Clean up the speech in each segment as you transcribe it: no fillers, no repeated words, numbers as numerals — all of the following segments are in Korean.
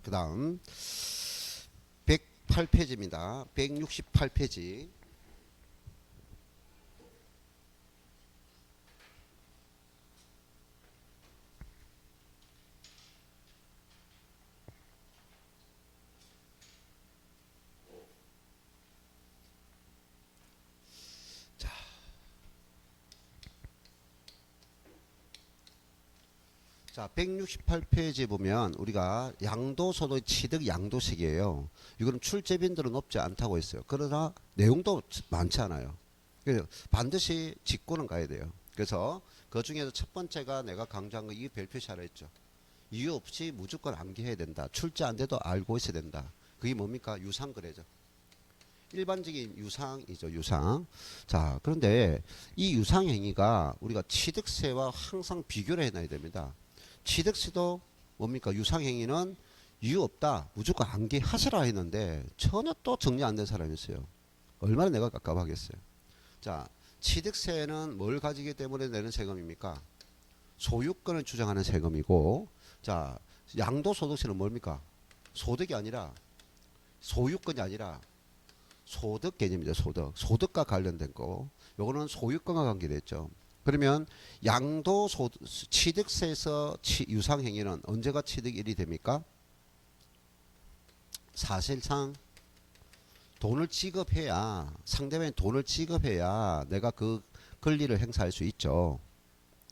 그 다음 108페이지입니다. 168페이지. 자, 168페이지에 보면 우리가 양도소득 취득 양도식이에요. 이거는 출제빈들은 높지 않다고 했어요. 그러나 내용도 많지 않아요. 그래서 반드시 짚고는 가야 돼요. 그래서 그 중에서 첫 번째가 내가 강조한 거 이 별표시하라 했죠. 이유 없이 무조건 암기해야 된다. 출제 안 돼도 알고 있어야 된다. 그게 뭡니까? 유상거래죠. 일반적인 유상이죠. 유상. 자, 그런데 이 유상행위가 우리가 취득세와 항상 비교를 해놔야 됩니다. 취득세도 뭡니까? 유상행위는 이유 없다. 무조건 암기하시라 했는데 전혀 또 정리 안 된 사람이 있어요. 얼마나 내가 깝깝하겠어요. 자, 취득세는 뭘 가지기 때문에 내는 세금입니까? 소유권을 주장하는 세금이고, 자, 양도소득세는 뭡니까? 소득이 아니라, 소유권이 아니라 소득 개념이죠. 소득. 소득과 관련된 거. 요거는 소유권과 관계됐죠. 그러면 양도소득, 취득세에서 유상행위는 언제가 취득 1이 됩니까? 사실상 돈을 지급해야, 상대방이 돈을 지급해야 내가 그 권리를 행사할 수 있죠.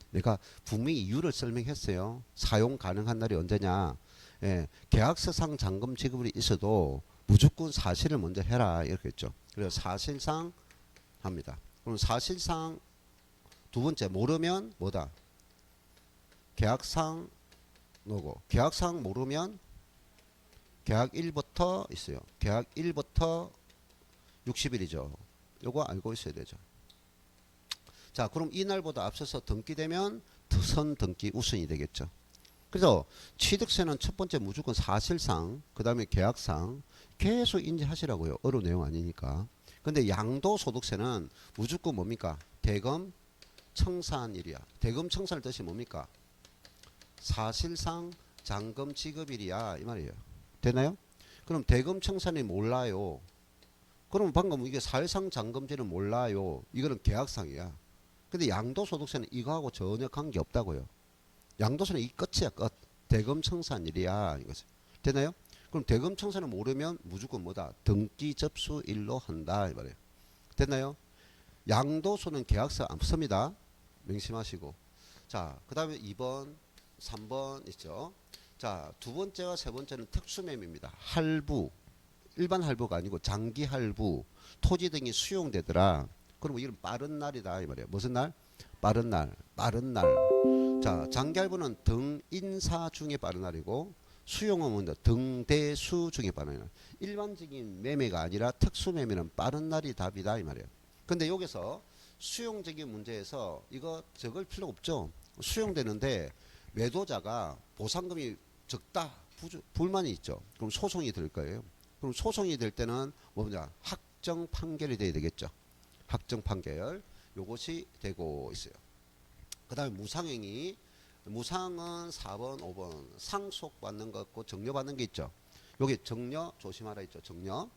내가 분명히 이유를 설명했어요. 사용 가능한 날이 언제냐. 예, 계약서상 잔금 지급이 있어도 무조건 사실을 먼저 해라 이렇게 했죠. 그래서 사실상 합니다. 그럼 사실상 두 번째 모르면 뭐다? 계약상 노고. 계약상 모르면 계약 1부터 있어요. 계약 1부터 60일이죠. 요거 알고 있어야 되죠. 자, 그럼 이날보다 앞서서 등기되면 선 등기 우선이 되겠죠. 그래서 취득세는 첫 번째 무조건 사실상, 그 다음에 계약상 계속 인지하시라고요. 어려운 내용 아니니까. 근데 양도소득세는 무조건 뭡니까? 대금 청산일이야. 대금 청산일 뜻이 뭡니까? 사실상 잔금 지급일이야 이 말이에요. 되나요? 그럼 대금 청산이 몰라요. 그럼 방금 이게 사실상 잔금지는 몰라요. 이거는 계약상이야. 근데 양도소득세는 이거하고 전혀 관계 없다고요. 양도세는 이 끝이야 끝. 대금 청산일이야 이거죠. 되나요? 그럼 대금 청산을 모르면 무조건 뭐다? 등기 접수일로 한다 이 말이에요. 됐나요? 양도소는 계약서 안 씁니다. 명심하시고. 자, 그 다음에 2번, 3번 있죠. 자, 두 번째와 세 번째는 특수매매입니다. 할부. 일반 할부가 아니고 장기 할부. 토지 등이 수용되더라. 그럼 이건 빠른 날이다 이 말이에요. 무슨 날? 빠른 날. 빠른 날. 자, 장기 할부는 등인사 중에 빠른 날이고 수용은 뭔가 등대수 중에 빠른 날. 일반적인 매매가 아니라 특수매매는 빠른 날이 답이다 이 말이에요. 근데 여기서 수용적인 문제에서 이거 적을 필요 없죠. 수용되는데 매도자가 보상금이 적다 불만이 있죠. 그럼 소송이 될 거예요. 그럼 소송이 될 때는 뭐냐? 확정 판결이 돼야 되겠죠. 확정 판결 요것이 되고 있어요. 그 다음에 무상행위. 무상은 4번 5번 상속받는 거 같고 정려받는 게 있죠. 여기 정려 조심하라 있죠. 정려.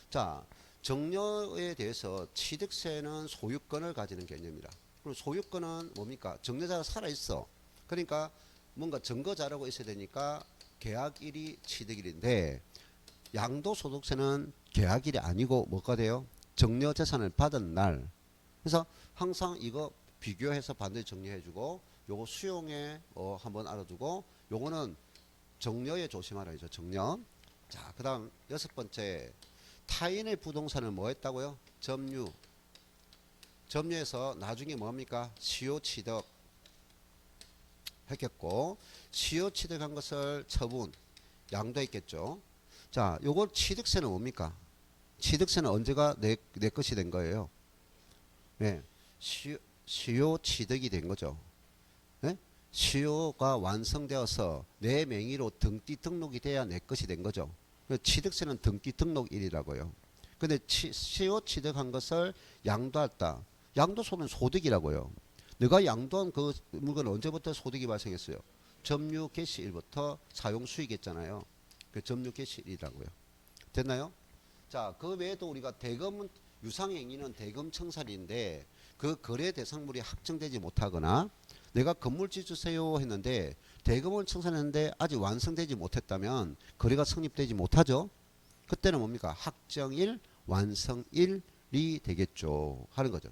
자, 정려에 대해서 취득세는 소유권을 가지는 개념이라. 그리고 소유권은 뭡니까? 정려자가 살아있어. 그러니까 뭔가 증거자료가 있어야 되니까 계약일이 취득일인데 양도소득세는 계약일이 아니고 뭐가 돼요? 정려재산을 받은 날. 그래서 항상 이거 비교해서 반드시 정리해주고 요거 수용에 한번 알아두고 요거는 정려에 조심하라 이죠. 정려. 자, 그 다음 여섯 번째 타인의 부동산을 뭐 했다고요? 점유. 점유해서 나중에 뭡니까? 시효 취득 했겠고 시효 취득한 것을 처분 양도했겠죠. 자, 요거 취득세는 뭡니까? 취득세는 언제가 내 것이 된 거예요? 네, 시효 취득이 된 거죠. 네? 시효가 완성되어서 내 명의로 등기 등록이 돼야 내 것이 된 거죠. 취득세는 등기 등록일이라고요. 근데 시효 취득한 것을 양도했다. 양도소득은 소득이라고요. 내가 양도한 그 물건 언제부터 소득이 발생했어요? 점유 개시일부터 사용 수익했잖아요. 그 점유개시일이라고요. 됐나요? 자, 그 외에도 우리가 대금은 유상행위는 대금 청산인데 그 거래 대상물이 확정되지 못하거나 내가 건물지 주세요 했는데 대금을 청산했는데 아직 완성되지 못했다면 거래가 성립되지 못하죠. 그때는 뭡니까? 확정일, 완성일이 되겠죠. 하는 거죠.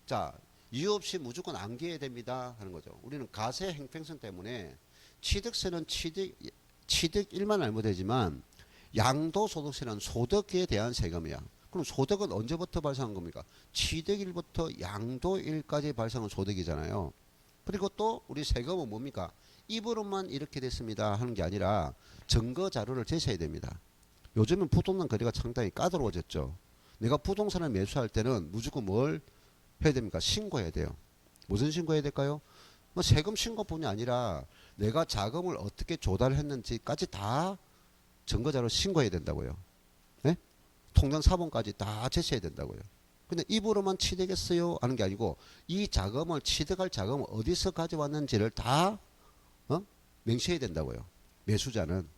자, 이유 없이 무조건 안겨야 됩니다. 하는 거죠. 우리는 가세 행평성 때문에 취득세는 취득일만 알면 되지만 양도소득세는 소득에 대한 세금이야. 그럼 소득은 언제부터 발생한 겁니까? 취득일부터 양도일까지 발생한 소득이잖아요. 그리고 또 우리 세금은 뭡니까? 입으로만 이렇게 됐습니다 하는 게 아니라 증거 자료를 제시해야 됩니다. 요즘은 부동산 거래가 상당히 까다로워졌죠. 내가 부동산을 매수할 때는 무조건 뭘 해야 됩니까? 신고해야 돼요. 무슨 신고해야 될까요? 뭐 세금 신고뿐이 아니라 내가 자금을 어떻게 조달했는지까지 다 증거자료 신고해야 된다고요. 네? 통장 사본까지 다 제시해야 된다고요. 근데 입으로만 취득했어요 하는 게 아니고 이 자금을 취득할 자금을 어디서 가져왔는지를 다 명시해야 된다고요. 매수자는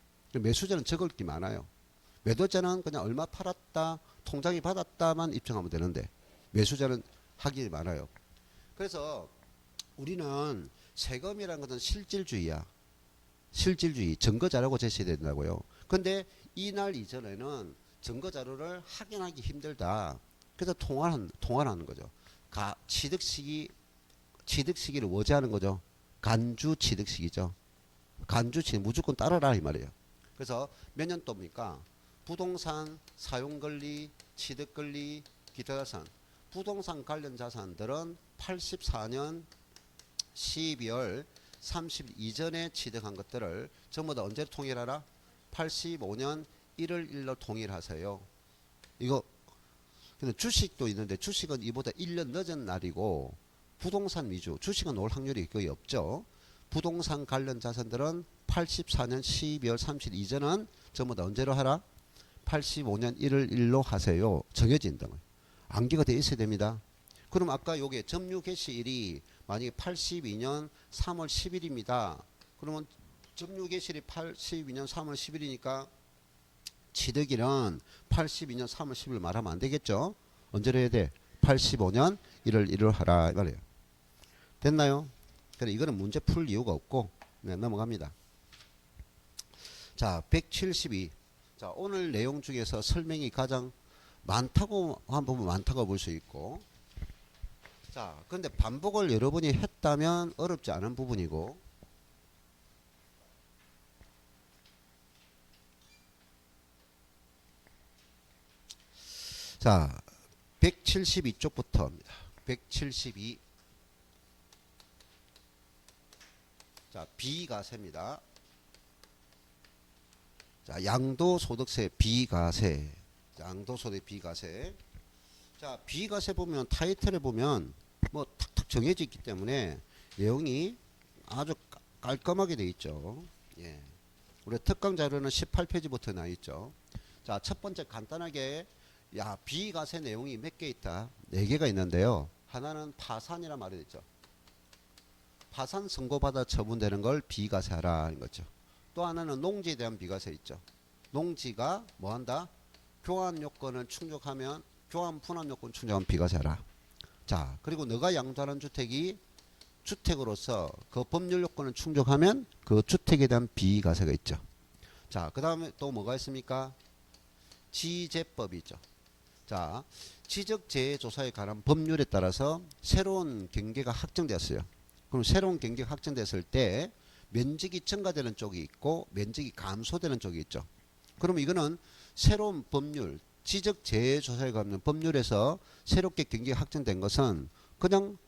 적을 게 많아요. 매도자는 그냥 얼마 팔았다 통장이 받았다만 입증하면 되는데 매수자는 하기 많아요. 그래서 우리는 세금이라는 것은 실질주의야. 실질주의 증거자료고 제시해야 된다고요. 근데 이날 이전에는 증거자료를 확인하기 힘들다. 그래서 통화하는 거죠. 취득시기를 워지하는 거죠. 간주 취득시기죠. 간주 취득 무조건 따라라 이 말이에요. 그래서 몇 년도입니까? 부동산 사용권리, 취득권리, 기타자산. 부동산 관련 자산들은 84년 12월 30일 이전에 취득한 것들을 전부 다 언제 통일하라? 85년 1월 1일 통일하세요. 이거 근데 주식도 있는데 주식은 이보다 1년 늦은 날이고 부동산 위주 주식은 올 확률이 거의 없죠. 부동산 관련 자산들은 84년 12월 30일 이전은 전부 다 언제로 하라? 85년 1월 1일로 하세요. 정해진다. 암기가 돼 있어야 됩니다. 그럼 아까 요게 점유 개시일이 만약에 82년 3월 10일입니다. 그러면 점유 개시일이 82년 3월 10일이니까 취득일은 82년 3월 10일 말하면 안 되겠죠? 언제로 해야 돼? 85년 1월 1일 하라 이 말이에요. 됐나요? 그래 이거는 문제 풀 이유가 없고 네, 넘어갑니다. 자, 172. 자, 오늘 내용 중에서 설명이 가장 많다고 한번 많다고 볼 수 있고 자, 근데 반복을 여러 번이 했다면 어렵지 않은 부분이고 자, 172쪽부터입니다. 172. 자, 비과세입니다. 자, 양도소득세 비과세. 양도소득 비과세. 자, 비과세 보면 타이틀에 보면 뭐 탁탁 정해져 있기 때문에 내용이 아주 깔끔하게 되어 있죠. 예. 우리 특강 자료는 18페이지부터 나와 있죠. 자, 첫 번째 간단하게 비과세 내용이 몇 개 있다. 4개가 있는데요. 하나는 파산이라 말이 있죠. 파산 선고받아 처분되는 걸 비과세하라 인 거죠. 또 하나는 농지에 대한 비과세 있죠. 농지가 뭐한다? 교환 요건을 충족하면 교환 분할 요건 충족하면 비과세하라. 자, 그리고 너가 양도하는 주택이 주택으로서 그 법률 요건을 충족하면 그 주택에 대한 비과세가 있죠. 자, 그 다음에 또 뭐가 있습니까? 지재법이 있죠. 자, 지적재해조사에 관한 법률에 따라서 새로운 경계가 확정되었어요. 그럼 새로운 경계가 확정됐을 때 면적이 증가되는 쪽이 있고 면적이 감소되는 쪽이 있죠. 그럼 이거는 새로운 법률, 지적재해조사에 관한 법률에서 새롭게 경계가 확정된 것은 그냥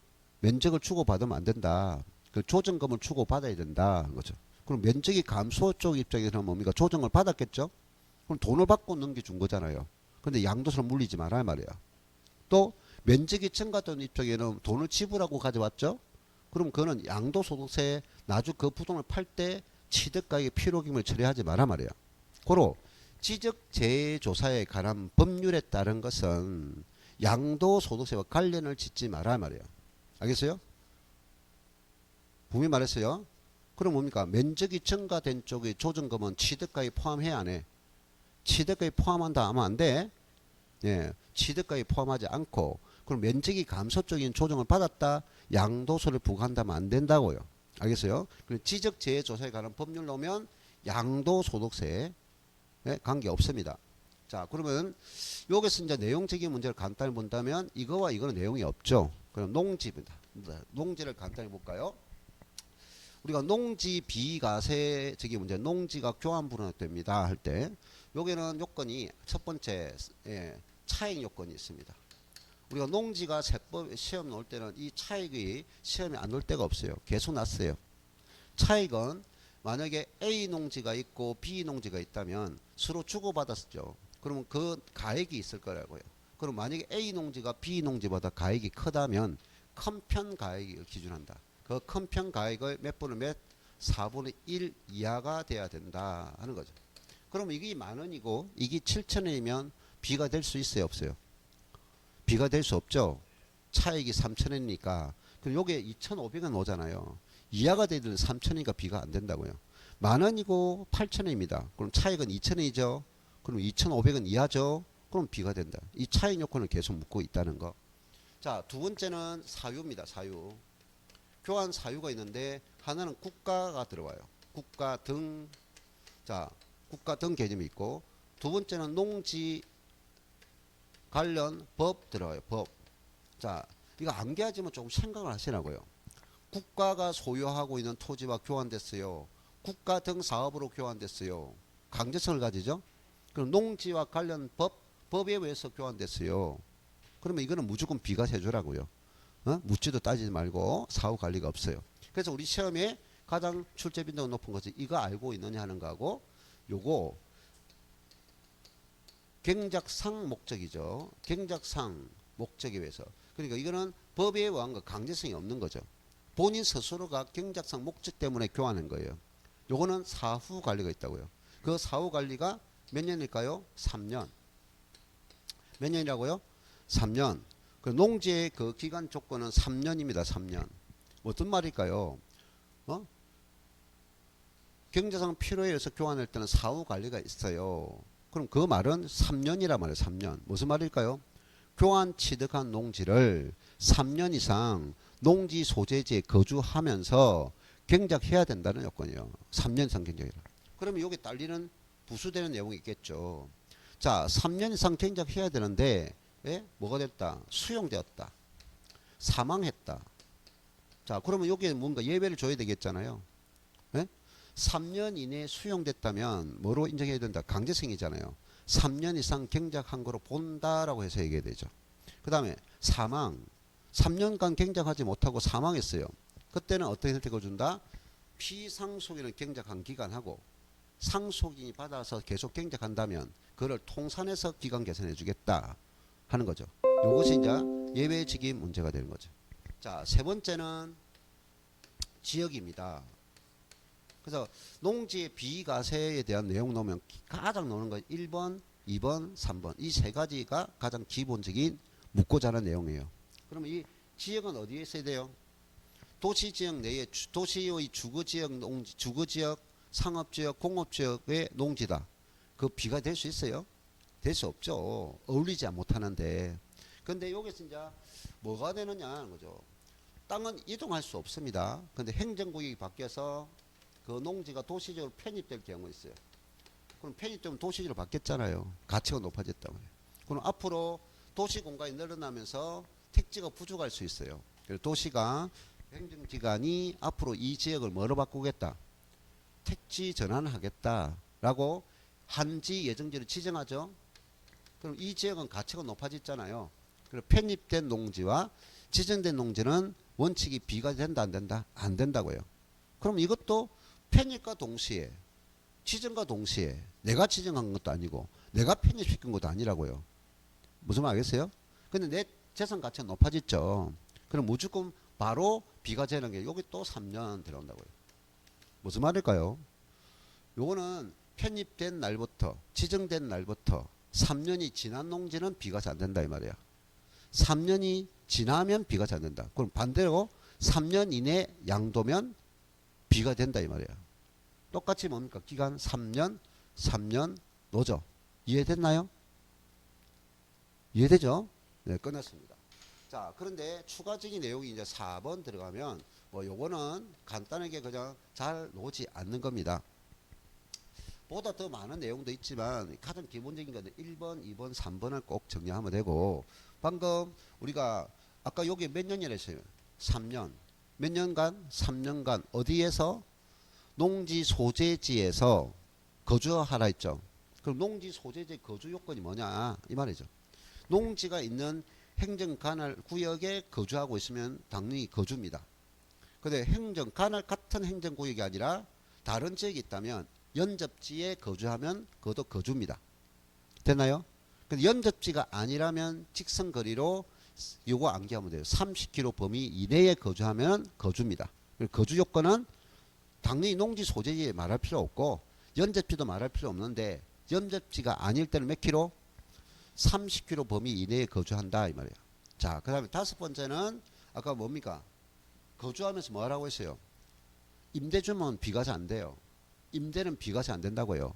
면적을 주고받으면 안 된다. 그 조정금을 주고받아야 된다. 거죠. 그럼 면적이 감소 쪽 입장에서는 뭡니까? 조정을 받았겠죠? 그럼 돈을 받고 넘겨준 거잖아요. 근데 양도세를 물리지 말아야 말이야. 또 면적이 증가된 입장에는 돈을 지불하고 가져왔죠? 그럼 그거는 양도소득세 나중 그 부동을 팔 때 취득가액의 필요금을 처리하지 마라 말이야. 고로 지적재해조사에 관한 법률에 따른 것은 양도소득세와 관련을 짓지 마라 말이야. 알겠어요? 분명히 말했어요. 그럼 뭡니까? 면적이 증가된 쪽의 조정금은 취득가에 포함해야 안 해? 취득가에 포함한다 하면 안 돼. 예, 취득가에 포함하지 않고 그럼 면적이 감소 쪽인 조정을 받았다 양도소를 부과한다면 안 된다고요. 알겠어요? 그리고 지적재해조사에 관한 법률 놓으면 양도소득세에 관계 없습니다. 자, 그러면 여기서 이제 내용적인 문제를 간단히 본다면 이거와 이거는 내용이 없죠. 그럼 농지입니다. 농지를 간단히 볼까요? 우리가 농지 비과세적인 문제, 농지가 교환 불허됩니다 할 때 여기는 요건이 첫 번째 차익 요건이 있습니다. 우리가 농지가 세법 시험 나올 때는 이 차익이 시험에 안 올 때가 없어요. 계속 났어요. 차익은 만약에 A 농지가 있고 B 농지가 있다면 서로 주고받았죠. 그러면 그 가액이 있을 거라고요. 그럼 만약에 A 농지가 B 농지보다 가액이 크다면 큰 편 가액을 기준한다. 그 큰 편 가액을 몇 분의 몇? 4분의 1 이하가 돼야 된다 하는 거죠. 그럼 이게 10,000원이고 이게 7,000원이면 B가 될 수 있어요, 없어요? B가 될 수 없죠. 차익이 3,000원이니까. 그럼 요게 2,500원 오잖아요. 이하가 되든 3,000원이니까 B가 안 된다고요. 10,000원이고 8,000원입니다. 그럼 차익은 2,000원이죠. 그럼 2,500원 이하죠. 그럼 B가 된다. 이 차익 요건을 계속 묻고 있다는 거. 자, 두 번째는 사유입니다. 사유. 교환 사유가 있는데 하나는 국가가 들어와요. 국가 등. 자, 국가 등 개념이 있고 두 번째는 농지 관련 법 들어와요. 법. 자, 이거 암기하지만 조금 생각을 하시라고요. 국가가 소유하고 있는 토지와 교환됐어요. 국가 등 사업으로 교환됐어요. 강제성을 가지죠. 그럼 농지와 관련 법에 의해서 교환됐어요. 그러면 이거는 무조건 비과세주라고요. 묻지도 따지지 말고 사후 관리가 없어요. 그래서 우리 시험에 가장 출제 빈도가 높은 것이 이거 알고 있느냐 하는 거하고 요거 경작상 목적이죠. 경작상 목적에 의해서. 그러니까 이거는 법에 의한 거 강제성이 없는 거죠. 본인 스스로가 경작상 목적 때문에 교환한 거예요. 요거는 사후 관리가 있다고요. 그 사후 관리가 몇 년일까요? 3년. 몇 년이라고요? 3년. 그 농지의 그 기간 조건은 3년입니다. 3년. 어떤 말일까요? 경제상 필요에 의해서 교환할 때는 사후 관리가 있어요. 그럼 그 말은 3년이란 말이에요. 3년. 무슨 말일까요? 교환 취득한 농지를 3년 이상 농지 소재지에 거주하면서 경작해야 된다는 요건이에요. 3년 이상 경작이라. 그러면 여기 딸리는 부수되는 내용이 있겠죠. 자, 3년 이상 경작해야 되는데 뭐가 됐다? 수용되었다. 사망했다. 자, 그러면 여기에 뭔가 예외를 줘야 되겠잖아요. 3년 이내에 수용됐다면 뭐로 인정해야 된다? 강제성이잖아요. 3년 이상 경작한 거로 본다라고 해서 얘기해야 되죠. 그 다음에 사망. 3년간 경작하지 못하고 사망했어요. 그때는 어떻게 혜택을 준다? 피상속인을 경작한 기간하고 상속인이 받아서 계속 경작한다면 그를 통산해서 기간 계산해 주겠다 하는 거죠. 이것이 이제 예외적인 문제가 되는 거죠. 자, 세 번째는 지역입니다. 그래서 농지의 비과세에 대한 내용 넣으면 가장 나오는 건 1번, 2번, 3번. 이 세 가지가 가장 기본적인 묻고자 하는 내용이에요. 그러면 이 지역은 어디에 있어야 돼요? 도시지역 내에 도시의 주거지역, 농지, 주거지역, 상업지역, 공업지역의 농지다. 그 비가 될 수 있어요? 될 수 없죠. 어울리지 못하는데. 근데 여기서 이제 뭐가 되느냐 하는 거죠. 땅은 이동할 수 없습니다. 근데 행정구역이 바뀌어서 그 농지가 도시적으로 편입될 경우가 있어요. 그럼 편입되면 도시적으로 바뀌었잖아요. 가치가 높아졌다 말이에요. 그럼 앞으로 도시 공간이 늘어나면서 택지가 부족할 수 있어요. 그래서 도시가 행정기관이 앞으로 이 지역을 뭐로 바꾸겠다? 택지 전환하겠다라고 한지 예정지를 지정하죠. 그럼 이 지역은 가치가 높아졌잖아요. 그리고 편입된 농지와 지정된 농지는 원칙이 비가 된다 안 된다? 안 된다고요. 그럼 이것도 편입과 동시에 지정과 동시에 내가 지정한 것도 아니고 내가 편입시킨 것도 아니라고요. 무슨 말 알겠어요? 근데 내 재산 가치가 높아졌죠. 그럼 무조건 바로 비가 되는 게 여기 또 3년 들어온다고요. 무슨 말일까요? 요거는 편입된 날부터 지정된 날부터 3년이 지난 농지는 비과세 안 된다 이 말이야. 3년이 지나면 비과세 안 된다. 그럼 반대로 3년 이내 양도면 B가 된다 이 말이야. 똑같이 뭡니까? 기간 3년, 3년 노조. 이해됐나요? 이해되죠? 네, 끝났습니다. 자, 그런데 추가적인 내용이 이제 4번 들어가면 뭐 요거는 간단하게 그냥 잘 놓지 않는 겁니다. 보다 더 많은 내용도 있지만 가장 기본적인 거는 1번, 2번, 3번을 꼭 정리하면 되고 방금 우리가 아까 여기 몇 년이라 했어요? 3년. 몇 년간? 3년간 어디에서? 농지 소재지에서 거주하라 했죠. 그럼 농지 소재지 거주 요건이 뭐냐 이 말이죠. 농지가 있는 행정관할 구역에 거주하고 있으면 당연히 거주입니다. 근데 행정관할 같은 행정구역이 아니라 다른 지역이 있다면 연접지에 거주하면 그것도 거주입니다. 됐나요? 근데 연접지가 아니라면 직선거리로 요거 암기하면 돼요. 30km 범위 이내에 거주하면 거주입니다. 거주 요건은 당연히 농지 소재지에 말할 필요 없고 연접지도 말할 필요 없는데 연접지가 아닐 때는 몇 킬로? 30km 범위 이내에 거주한다 이 말이에요. 자, 그 다음에 다섯 번째는 아까 뭡니까? 거주하면서 뭐라고 했어요? 임대 주면 비과세 안 돼요. 임대는 비과세 안 된다고요.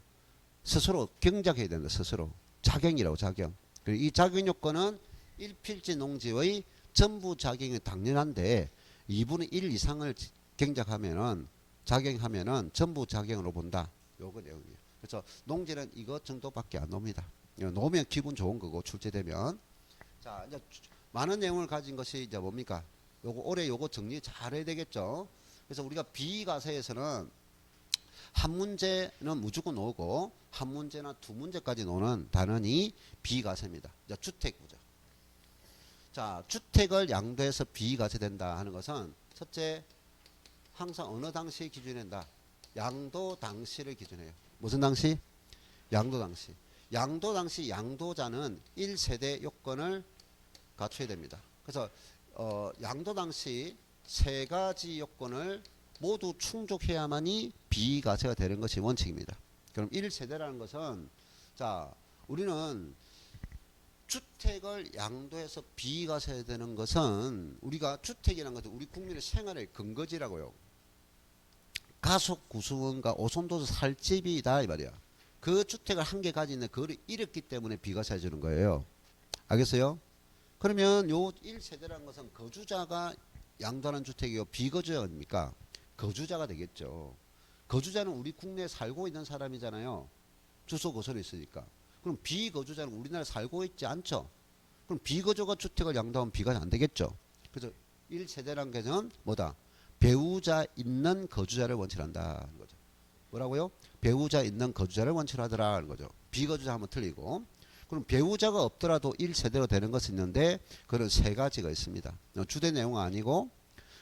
스스로 경작해야 된다. 스스로. 자경이라고 자경. 이 자경 요건은 1필지 농지의 전부 자경이 당연한데 2분의 1 이상을 경작하면은 자경하면은 전부 자경으로 본다. 요거 내용이에요. 그래서 농지는 이것 정도밖에 안 놉니다. 놓으면 기분 좋은 거고 출제되면. 자, 이제 많은 내용을 가진 것이 이제 뭡니까? 요거 올해 요거 정리 잘 해야 되겠죠. 그래서 우리가 비과세에서는 한 문제는 무조건 오고 한 문제나 두 문제까지 노는 단원이 비과세입니다. 자, 주택 보자. 자, 주택을 양도해서 비과세된다 하는 것은 첫째 항상 어느 당시 기준한다. 양도 당시를 기준해요. 무슨 당시? 양도 당시. 양도 당시 양도자는 1세대 요건을 갖춰야 됩니다. 그래서 양도 당시 세 가지 요건을 모두 충족해야만이 비과세가 되는 것이 원칙입니다. 그럼 1세대라는 것은 자, 우리는 주택을 양도해서 비과세 되는 것은 우리가 주택이라는 것은 우리 국민의 생활의 근거지라고요. 가속 구수원과 오손도서 살 집이다 이 말이야. 그 주택을 한 개 가지고 있는 그를 잃었기 때문에 비과세 해주는 거예요. 알겠어요? 그러면 요 1세대라는 것은 거주자가 양도하는 주택이요. 비거주자입니까? 거주자가 되겠죠. 거주자는 우리 국내에 살고 있는 사람이잖아요. 주소 거소로 있으니까. 그럼 비거주자는 우리나라에 살고 있지 않죠. 그럼 비거주가 주택을 양도하면 비과세 안 되겠죠. 그래서 1세대라는 개념은 뭐다? 배우자 있는 거주자를 원칙으로 한다 는 거죠. 뭐라고요? 배우자 있는 거주자를 원칙으로 하더라 는 거죠. 비거주자 하면 틀리고. 그럼 배우자가 없더라도 1세대로 되는 것이 있는데 그런 세 가지가 있습니다. 주된 내용은 아니고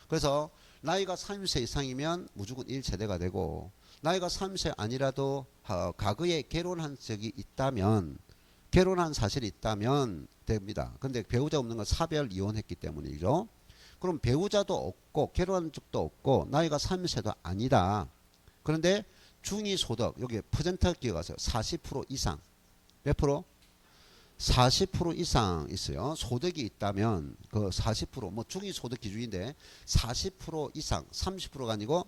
그래서 나이가 30세 이상이면 무조건 1세대가 되고 나이가 30세 아니라도 과거에 결혼한 적이 있다면 결혼한 사실이 있다면 됩니다. 근데 배우자 없는 건 사별 이혼했기 때문이죠. 그럼 배우자도 없고 결혼한 적도 없고 나이가 30세도 아니다. 그런데 중위소득 여기 퍼센트 기억하세요. 40% 이상. 몇 프로? 40% 이상 있어요. 소득이 있다면 그 40%뭐 중위소득 기준인데 40% 이상 30%가 아니고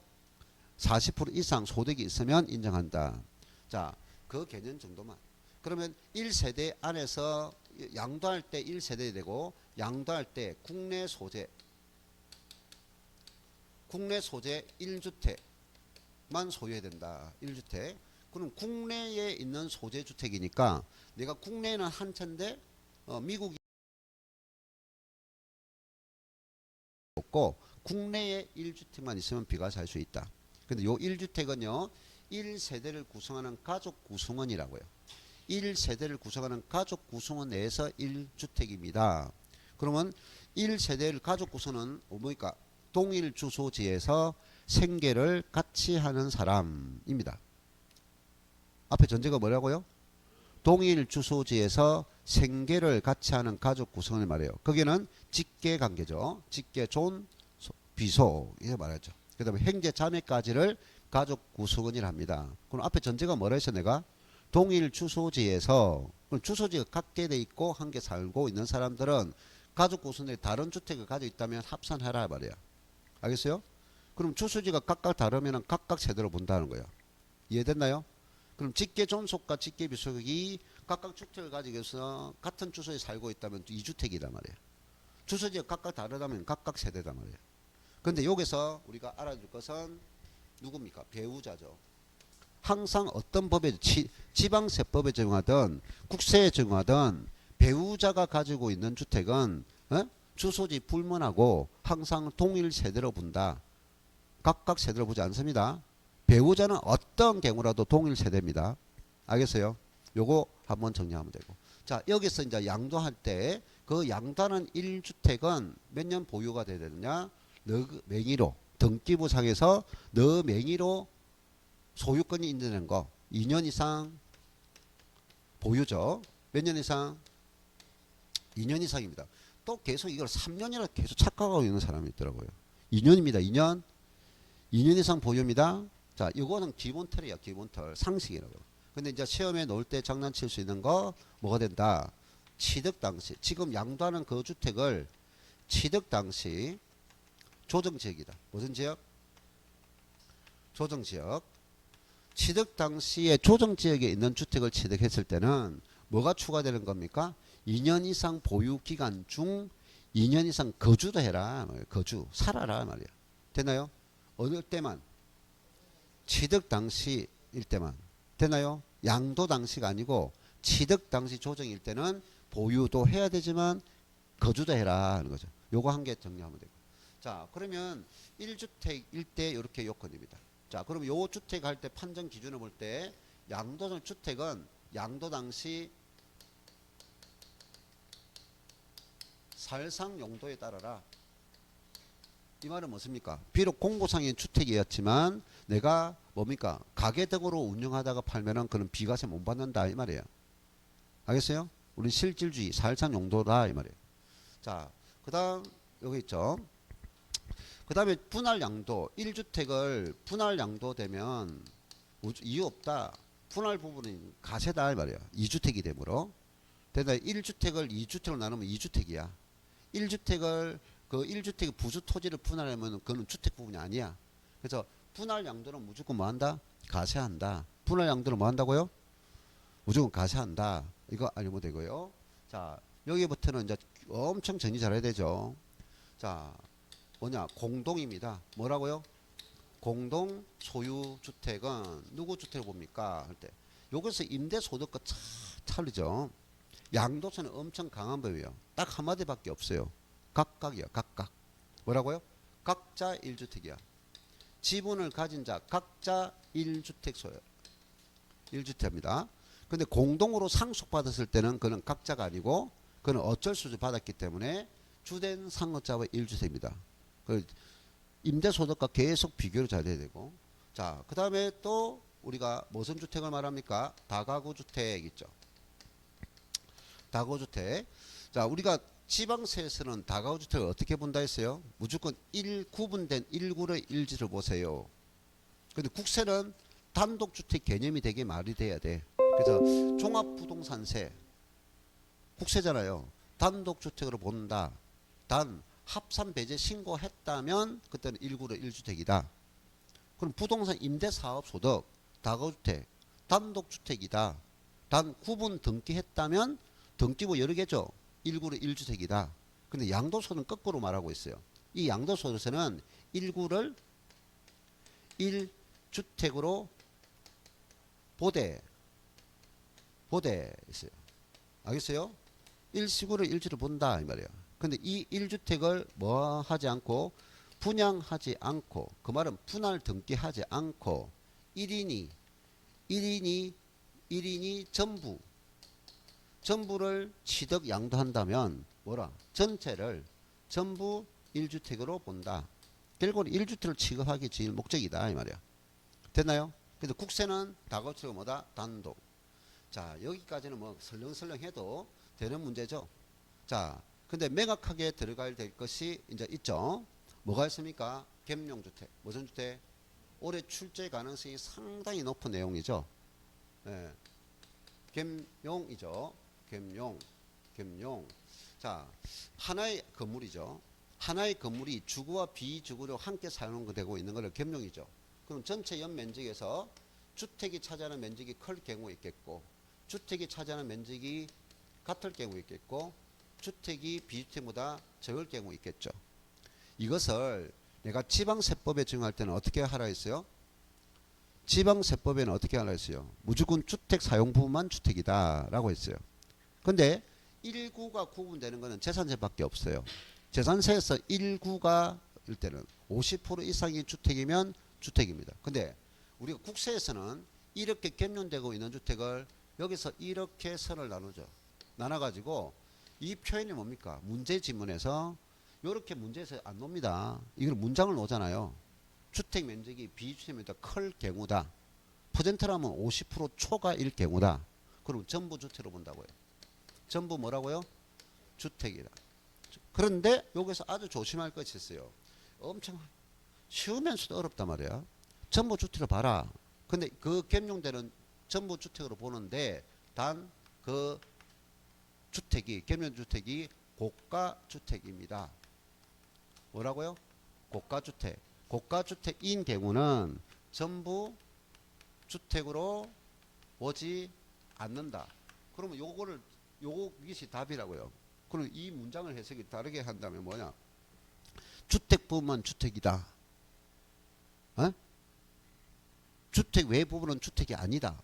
40% 이상 소득이 있으면 인정한다. 자, 그 개념 정도만. 그러면 1세대 안에서 양도할 때 1세대 되고 양도할 때 국내 소재 1주택만 소유해야 된다. 1주택. 그럼 국내에 있는 소재 주택이니까 내가 국내에는 한 채인데 미국이 없고 국내에 1주택만 있으면 비과세할 수 있다. 근데 요 1주택은요. 1세대를 구성하는 가족 구성원이라고요. 1세대를 구성하는 가족 구성원 내에서 1주택입니다. 그러면 1세대를 가족 구성은 뭡니까? 동일 주소지에서 생계를 같이 하는 사람입니다. 앞에 전제가 뭐라고요? 동일 주소지에서 생계를 같이 하는 가족 구성을 말해요. 거기는 직계관계죠. 직계존, 비속 이렇게 말하죠. 그 다음에 형제 자매까지를 가족 구성원이라 합니다. 그럼 앞에 전제가 뭐라 했어 내가? 동일 주소지에서 그럼 주소지가 각게 돼 있고 함께 살고 있는 사람들은 가족 구성원에 다른 주택을 가지고 있다면 합산하라 말이야. 알겠어요? 그럼 주소지가 각각 다르면 각각 세대로 본다는 거야. 이해됐나요? 그럼 직계 존속과 직계 비속이 각각 주택을 가지고 있어 같은 주소에 살고 있다면 2주택이란 말이에요. 주소지가 각각 다르다면 각각 세대단 말이에요. 근데 여기서 우리가 알아둘 것은 누굽니까? 배우자죠. 항상 어떤 법에 지방세법에 적용하든 국세에 적용하든 배우자가 가지고 있는 주택은 주소지 불문하고 항상 동일 세대로 본다. 각각 세대로 보지 않습니다. 배우자는 어떤 경우라도 동일 세대입니다. 알겠어요? 요거 한번 정리하면 되고. 자, 여기서 이제 양도할 때 그 양도하는 1주택은 몇 년 보유가 돼야 되느냐? 너 명의로 등기부상에서 너 명의로 소유권이 있는 거 2년 이상 보유죠. 몇 년 이상? 2년 이상입니다. 또 계속 이걸 3년이라 계속 착각하고 있는 사람이 있더라고요. 2년입니다. 2년. 2년 이상 보유입니다. 자, 이거는 기본 틀이야. 기본 틀. 상식이라고. 근데 이제 시험에 놓을 때 장난칠 수 있는 거 뭐가 된다? 취득 당시. 지금 양도하는 그 주택을 취득 당시 조정지역이다. 무슨 지역? 조정지역. 취득 당시에 조정지역에 있는 주택을 취득했을 때는 뭐가 추가되는 겁니까? 2년 이상 보유 기간 중 2년 이상 거주도 해라. 거주. 살아라 말이야. 되나요? 어느 때만? 취득 당시일 때만. 되나요? 양도 당시가 아니고 취득 당시 조정일 때는 보유도 해야 되지만 거주도 해라 하는 거죠. 요거 한 개 정리하면 되고. 자, 그러면 1주택일 때 이렇게 요건입니다. 자, 그럼 요 주택 할 때 판정 기준을 볼 때 양도적 주택은 양도 당시 살상 용도에 따라라. 이 말은 무엇입니까? 비록 공고상의 주택이었지만 내가 뭡니까? 가게 등으로 운영하다가 팔면은 그런 비과세 못 받는다 이 말이에요. 알겠어요? 우리 실질주의 살상 용도다 이 말이에요. 자, 그다음 여기 있죠. 그 다음에 분할 양도 1주택을 분할 양도 되면 이유 없다. 분할 부분은 가세다 이 말이에요. 2주택이 되므로. 근데 1주택을 2주택으로 나누면 2주택이야. 1주택을 그 1주택의 부수 토지를 분할하면 그건 주택 부분이 아니야. 그래서 분할 양도는 무조건 뭐 한다? 가세한다. 분할 양도는 뭐 한다고요? 무조건 가세한다. 이거 알면 되고요. 자, 여기부터는 이제 엄청 정리 잘해야 되죠. 자, 뭐냐? 공동입니다. 뭐라고요? 공동 소유 주택은 누구 주택을 봅니까? 할 때. 여기서 임대 소득과 차르죠. 양도세는 엄청 강한 법이에요. 딱 한마디밖에 없어요. 각각이야. 각각. 뭐라고요? 각자 1주택이야. 지분을 가진 자 각자 1주택 소유. 1주택입니다. 근데 공동으로 상속받았을 때는 그는 각자가 아니고 그는 어쩔 수 없이 받았기 때문에 주된 상업자와 1주택입니다. 그 임대소득과 계속 비교를 잘 해야 되고. 자, 그 다음에 또 우리가 무슨 주택을 말합니까? 다가구 주택 있죠. 다가구주택. 자, 우리가 지방세에서는 다가구주택을 어떻게 본다 했어요? 무조건 구분된 1구의 일지를 보세요. 근데 국세는 단독주택 개념이 되게 말이 돼야 돼. 그래서 종합부동산세 국세잖아요. 단독주택으로 본다. 단 합산배제 신고했다면 그때는 1구의 1주택이다. 그럼 부동산 임대사업소득 다가구주택 단독주택이다. 단 구분 등기했다면 등기부 여러 개죠. 1구를 1주택이다. 근데 양도소는 거꾸로 말하고 있어요. 이 양도소득세는 1구를 1주택으로 보대 있어요. 알겠어요? 1시구를 1주를 본다 이 말이에요. 근데 이 1주택을 뭐 하지 않고 분양하지 않고 그 말은 분할 등기하지 않고 1인이 전부를 취득 양도한다면 뭐라? 전체를 전부 1주택으로 본다. 결국은 1주택을 취급하기 제일 목적이다 이 말이야. 됐나요? 그래서 국세는 다가구주택은 뭐다? 단독. 자, 여기까지는 뭐 설렁설렁 해도 되는 문제죠. 자, 근데 명확하게 들어가야 될 것이 이제 있죠. 뭐가 있습니까? 겸용주택. 무슨 주택? 올해 출제 가능성이 상당히 높은 내용이죠. 예. 겸용이죠. 겸용. 자, 하나의 건물이죠. 하나의 건물이 주거와 비주거로 함께 사용되고 있는 것을 겸용이죠. 그럼 전체 연면적에서 주택이 차지하는 면적이 클 경우 있겠고, 주택이 차지하는 면적이 같을 경우 있겠고, 주택이 비주택보다 적을 경우 있겠죠. 이것을 내가 지방세법에 적용할 때는 어떻게 하라 했어요? 지방세법에는 어떻게 하라 했어요? 무조건 주택 사용 부분만 주택이다 라고 했어요. 근데 1구가 구분되는 것은 재산세밖에 없어요. 재산세에서 1구가 일 때는 50% 이상의 주택이면 주택입니다. 근데 우리가 국세에서는 이렇게 겸용되고 있는 주택을 여기서 이렇게 선을 나누죠. 나눠가지고 이 표현이 뭡니까? 문제 지문에서 이렇게 문제에서 안 놉니다. 이걸 문장을 놓잖아요. 주택 면적이 비주택보다 클 경우다. 퍼센트라면 50% 초과일 경우다. 그럼 전부 주택으로 본다고요. 전부 뭐라고요? 주택이다. 그런데 여기서 아주 조심할 것이 있어요. 엄청 쉬우면서도 어렵단 말이야. 전부 주택으로 봐라. 근데 그 겸용되는 전부 주택으로 보는데 단 그 주택이 겸용주택이 고가주택입니다. 뭐라고요? 고가주택. 고가주택인 경우는 전부 주택으로 보지 않는다. 그러면 이것이 답이라고요. 그럼 이 문장을 해석이 다르게 한다면 뭐냐? 주택 부분만 주택이다. 어? 주택 외 부분은 주택이 아니다.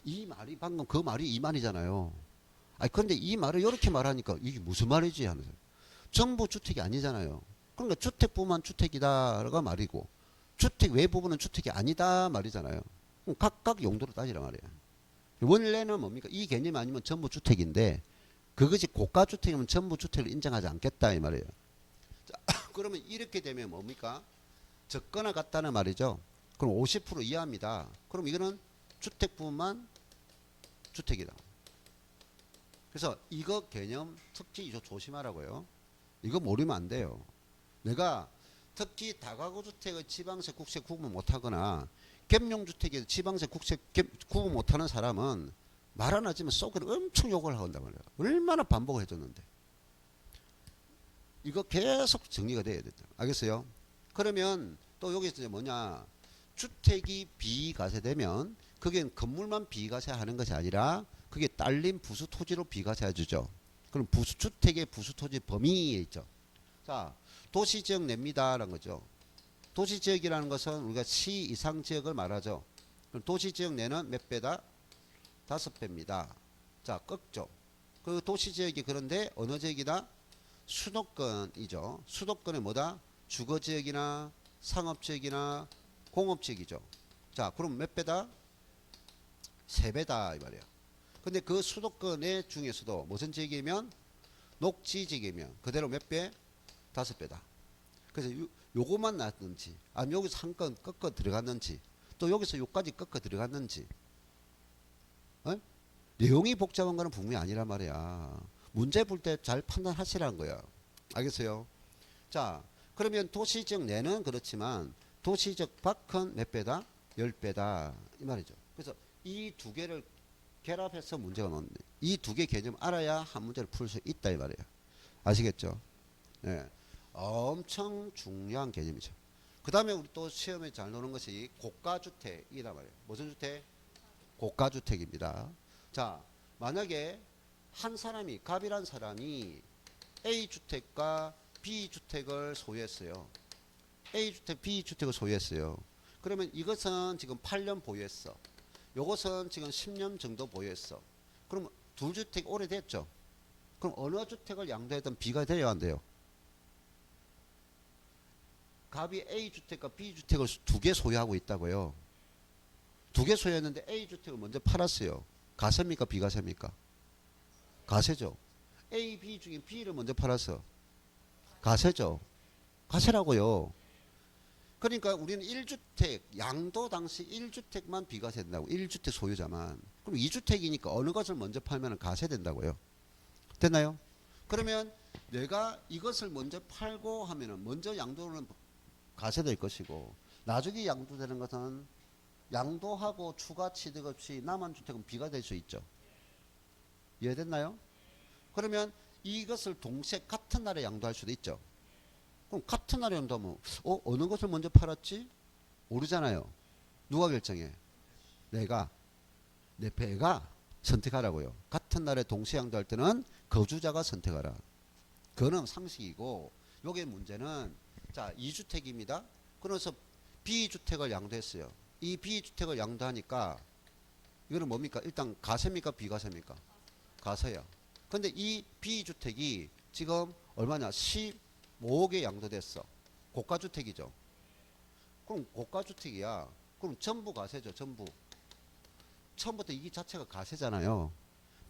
이 말이 방금 그 말이 이 말이잖아요. 아니 근데 이 말을 이렇게 말하니까 이게 무슨 말이지 하면서 전부 주택이 아니잖아요. 그러니까 주택 부분만 주택이다가 말이고 주택 외 부분은 주택이 아니다 말이잖아요. 그럼 각각 용도로 따지란 말이에요. 원래는 뭡니까? 이 개념 아니면 전부 주택인데 그것이 고가주택이면 전부 주택을 인정하지 않겠다 이 말이에요. 자, 그러면 이렇게 되면 뭡니까? 적거나 같다는 말이죠. 그럼 50% 이하입니다. 그럼 이거는 주택 부분만 주택이다. 그래서 이거 개념 특히 조심하라고요. 이거 모르면 안 돼요. 내가 특히 다가구 주택의 지방세 국세 구분 못하거나 겸용주택에서 지방세 국세 구분 못하는 사람은 말 안 하지만 속으로 엄청 욕을 한단 말이에요. 얼마나 반복을 해줬는데. 이거 계속 정리가 돼야 된다. 알겠어요? 그러면 또 여기서 이제 뭐냐. 주택이 비과세되면 그게 건물만 비과세하는 것이 아니라 그게 딸린 부수 토지로 비과세해 주죠. 그럼 주택의 부수 토지 범위에 있죠. 자, 도시지역 냅니다라는 거죠. 도시지역이라는 것은 우리가 시 이상 지역을 말하죠. 그럼 도시지역 내는 몇 배다? 5배입니다. 자, 꺾죠. 그 도시지역이 그런데 어느 지역이다? 수도권이죠. 수도권에 뭐다? 주거지역이나 상업지역이나 공업지역이죠. 자, 그럼 몇 배다? 3배다 이 말이에요. 근데 그 수도권의 중에서도 무슨 지역이면 녹지지역이면 그대로 몇 배? 5배다. 그래서 요거만 났는지 아니면 여기서 한 건 꺾어 들어갔는지 또 여기서 요까지 꺾어 들어갔는지 어? 내용이 복잡한 거는 분명히 아니란 말이야. 문제 볼 때 잘 판단하시라는 거야. 알겠어요? 자, 그러면 도시지역 내는 그렇지만 도시지역 밖은 몇 배다? 10배다 이 말이죠. 그래서 이 두 개를 결합해서 문제가 나오는데 이 두 개 개념 알아야 한 문제를 풀 수 있다 이 말이에요. 아시겠죠? 네. 엄청 중요한 개념이죠. 그 다음에 우리 또 시험에 잘 나오는 것이 고가주택이란 말이에요. 무슨 주택? 고가주택입니다. 자, 만약에 한 사람이 갑이란 사람이 A주택과 B주택을 소유했어요. A주택, B주택을 소유했어요. 그러면 이것은 지금 8년 보유했어. 요것은 지금 10년 정도 보유했어. 그럼 두 주택 오래됐죠. 그럼 어느 주택을 양도했든 B가 되어야 한대요. 갑이 A주택과 B주택을 두 개 소유하고 있다고요. 두 개 소유했는데 A주택을 먼저 팔았어요. 가세입니까? 비가세입니까? 가세죠. A, B 중에 B를 먼저 팔았어. 가세죠. 가세라고요. 그러니까 우리는 1주택, 양도 당시 1주택만 비과세된다고. 1주택 소유자만. 그럼 2주택이니까 어느 것을 먼저 팔면 가세된다고요. 됐나요? 그러면 내가 이것을 먼저 팔고 하면은 먼저 양도는 가세될 것이고 나중에 양도되는 것은 양도하고 추가 취득 없이 남은 주택은 비가 될 수 있죠. 이해됐나요? 그러면 이것을 동시에 같은 날에 양도할 수도 있죠. 그럼 같은 날에 양도하면 어느 것을 먼저 팔았지? 모르잖아요. 누가 결정해? 내가 내 배가 선택하라고요. 같은 날에 동시에 양도할 때는 거주자가 선택하라. 그거는 상식이고 요게 문제는 자 2주택입니다. 그래서 B주택을 양도했어요. 이 B주택을 양도하니까 이거는 뭡니까? 일단 가세입니까? 비가세입니까? 가세야. 근데 이 B주택이 지금 얼마냐? 15억에 양도됐어. 고가주택이죠. 그럼 고가주택이야. 그럼 전부 가세죠. 전부. 처음부터 이 자체가 가세잖아요.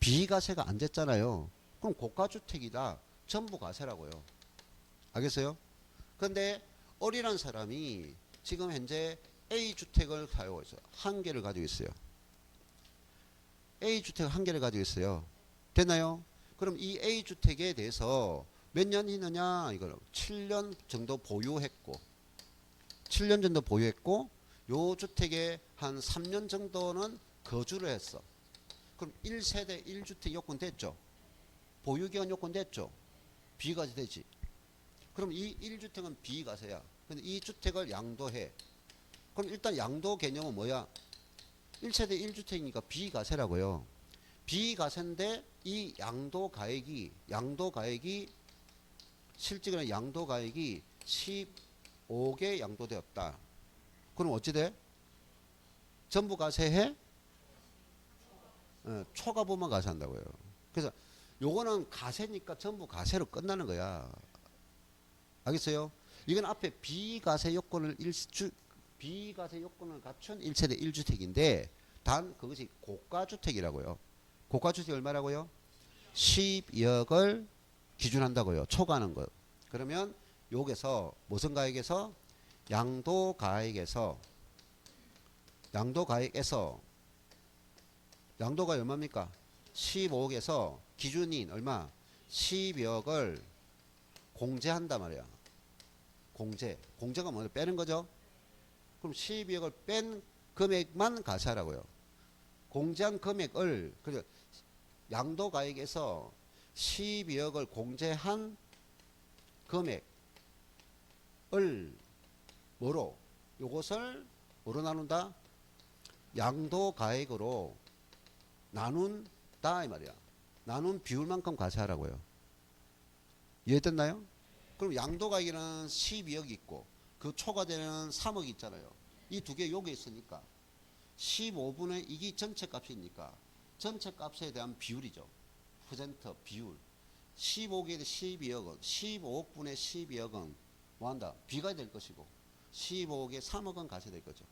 비가세가 안 됐잖아요. 그럼 고가주택이다. 전부 가세라고요. 알겠어요? 근데 어리란 사람이 지금 현재 A주택을 사용하고 있어요. 한 개를 가지고 있어요. A주택 한 개를 가지고 있어요. 됐나요? 그럼 이 A주택에 대해서 몇 년 있느냐? 이걸 7년 정도 보유했고 7년 정도 보유했고 요 주택에 한 3년 정도는 거주를 했어. 그럼 1세대 1주택 요건 됐죠? 보유기간 요건 됐죠? 비과세 되지. 그럼 이 1주택은 비과세야. 근데 이 주택을 양도해. 그럼 일단 양도 개념은 뭐야? 1세대 1주택이니까 비과세라고요. 비과세인데 이 양도가액이 실질적인 양도가액이 15억에 양도되었다. 그럼 어찌 돼? 전부 가세해? 초과부만 가세한다고요. 그래서 요거는 가세니까 전부 가세로 끝나는 거야. 알겠어요? 이건 앞에 비과세 요건을 갖춘 1세대 1주택인데 단 그것이 고가주택이라고요. 고가주택이 얼마라고요? 12억을 기준한다고요. 초과하는 것. 그러면 여기서 무슨 가액에서? 양도가액에서 양도가 얼마입니까? 15억에서 기준인 얼마? 12억을 공제한단 말이야. 공제가 뭐냐? 빼는 거죠. 그럼 12억을 뺀 금액만 가세하라고요. 공제한 금액을 양도가액에서 12억을 공제한 금액을 요것을 뭐로 나눈다? 양도가액으로 나눈다 이 말이야. 나눈 비율만큼 가세하라고요. 이해됐나요? 그럼 양도가액에는 12억이 있고 그 초과되는 3억이 있잖아요. 이 두 개 여기 있으니까 15분의 이게 전체 값이니까 전체 값에 대한 비율이죠. 퍼센트 비율. 15억에 12억은 15억분의 12억은 뭐한다? 비가 될 것이고 15억에 3억은 가세될 거죠.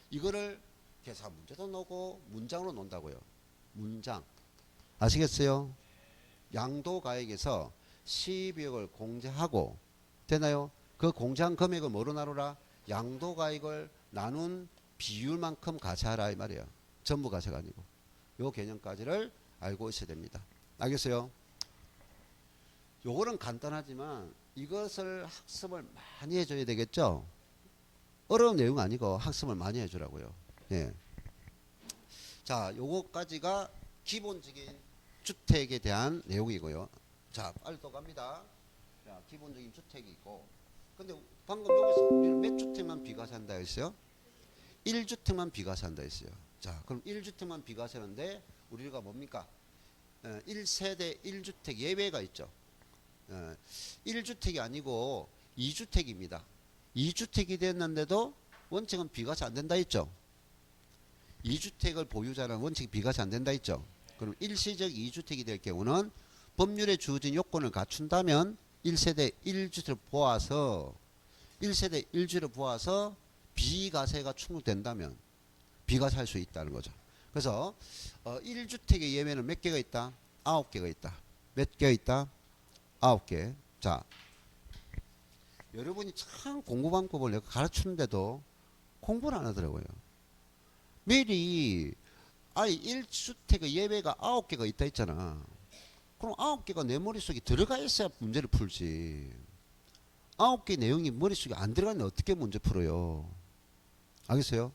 이거를 계산 문제도 놓고 문장으로 논다고요. 문장. 아시겠어요? 양도가액에서 12억을 공제하고 되나요? 그 공제한 금액을 뭐로 나누라? 양도가액을 나눈 비율만큼 가세하라 이 말이에요. 전부 가세가 아니고. 요 개념까지를 알고 있어야 됩니다. 알겠어요? 요거는 간단하지만 이것을 학습을 많이 해줘야 되겠죠? 어려운 내용 아니고 학습을 많이 해주라고요. 예. 자, 요거까지가 기본적인 주택에 대한 내용이고요. 자, 빨리 또 갑니다. 자, 기본적인 주택이 있고. 근데 방금 여기서 우리는 몇 주택만 비과세한다 했어요? 1주택만 비과세한다 했어요. 자, 그럼 1주택만 비과세하는데 우리가 뭡니까? 1세대 1주택 예외가 있죠. 1주택이 아니고 2주택입니다. 2주택이 됐는데도 원칙은 비과세 안 된다 했죠. 2주택을 보유자는 원칙 비과세 안 된다 했죠. 그럼 일시적 2주택이 될 경우는 법률에 주어진 요건을 갖춘다면 1세대 1주택을 보아서 비과세가 충족된다면 비과세할 수 있다는 거죠. 그래서 1주택의 예외는 몇 개가 있다? 9개가 있다. 몇 개가 있다? 9개. 자, 여러분이 참 공부 방법을 내가 가르치는데도 공부를 안 하더라고요. 미리 1주택의 예외가 9개가 있다 했잖아. 그럼 9개가 내 머릿속에 들어가 있어야 문제를 풀지. 9개 내용이 머릿속에 안 들어가는데 어떻게 문제 풀어요? 알겠어요?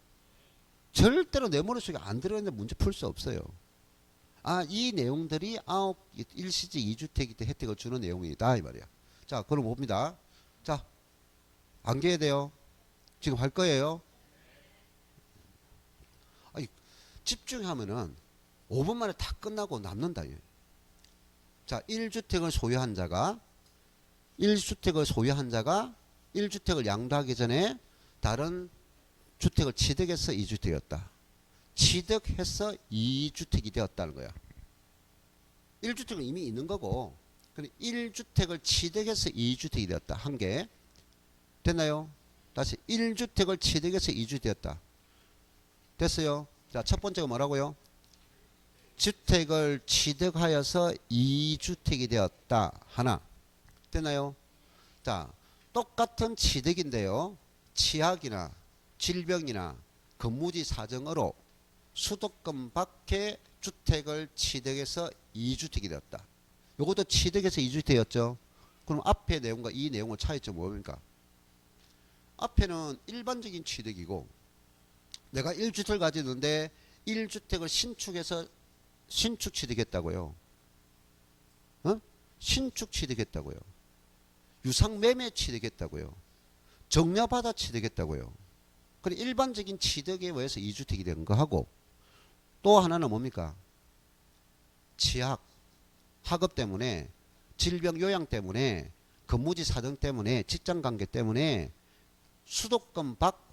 절대로 내 머릿속에 안 들어가는데 문제 풀 수 없어요. 아, 이 내용들이 일시적 2주택이 때 혜택을 주는 내용이다 이 말이야. 자, 그럼 봅니다. 자, 암기해야 돼요. 지금 할 거예요. 아니, 집중하면은 5분 만에 다 끝나고 남는다. 자, 1주택을 소유한 자가 1주택을 양도하기 전에 다른 주택을 취득해서 2주택이었다. 취득해서 2주택이 되었다는 거야. 1주택은 이미 있는 거고, 근데 1주택을 취득해서 2주택이 되었다. 한 개. 됐나요? 다시 1주택을 취득해서 2주택이 되었다. 됐어요? 자, 첫 번째가 뭐라고요? 주택을 취득하여서 2주택이 되었다. 하나. 됐나요? 자, 똑같은 취득인데요. 치약이나 질병이나 근무지 사정으로 수도권 밖에 주택을 취득해서 2주택이 되었다. 요것도 취득해서 2주택이었죠. 그럼 앞에 내용과 이 내용의 차이점은 뭡니까? 앞에는 일반적인 취득이고 내가 1주택을 가지는데 1주택을 신축해서 신축 취득했다고요. 어? 신축 취득했다고요. 유상매매 취득했다고요. 정려받아 취득했다고요. 그럼 일반적인 취득에 의해서 2주택이 된 거하고 또 하나는 뭡니까? 취약, 학업 때문에 질병 요양 때문에 근무지 사정 때문에 직장관계 때문에 수도권 밖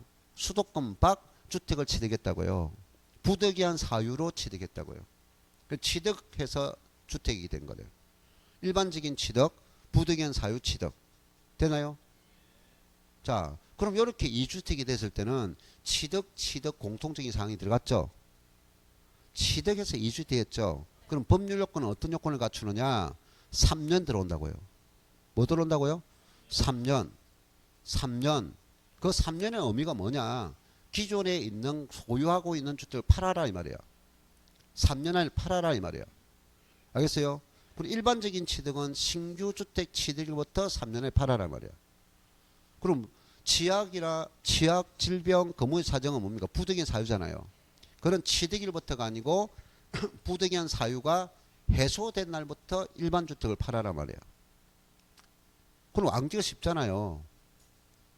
주택을 취득했다고요. 부득이한 사유로 취득했다고요. 취득해서 주택이 된 거예요. 일반적인 취득, 부득이한 사유 취득. 되나요? 자, 그럼 이렇게 2주택이 됐을 때는 취득 공통적인 사항이 들어갔죠. 취득해서 2주택이 됐죠. 그럼 법률 요건은 어떤 요건을 갖추느냐? 3년 들어온다고요. 뭐 들어온다고요? 3년. 그 3년의 의미가 뭐냐? 기존에 있는 소유하고 있는 주택을 팔아라 이 말이야. 3년 안에 팔아라 이 말이야. 알겠어요? 그리고 일반적인 취득은 신규 주택 취득일부터 3년에 팔아라 이 말이야. 그럼 치약, 질병, 근무 사정은 뭡니까? 부득이한 사유잖아요. 그런 취득일부터가 아니고 부득이한 사유가 해소된 날부터 일반 주택을 팔아라 말이야. 그럼 암기가 쉽잖아요.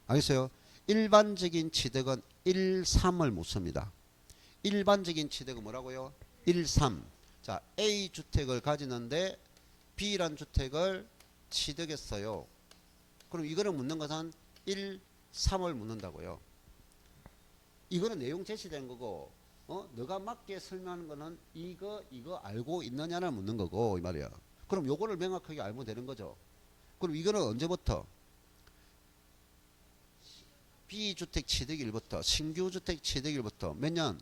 알겠어요? 일반적인 취득은 1, 3을 묻습니다. 일반적인 취득은 뭐라고요? 1, 3. 자, A 주택을 가지는데 B란 주택을 취득했어요. 그럼 이거를 묻는 것은 1, 3을 묻는다고요. 이거는 내용 제시된 거고, 너가 맞게 설명하는 거는 이거 알고 있느냐를 묻는 거고 이 말이야. 그럼 요거를 명확하게 알면 되는 거죠. 그럼 이거는 언제부터? B주택 취득일부터, 신규 주택 취득일부터 몇 년?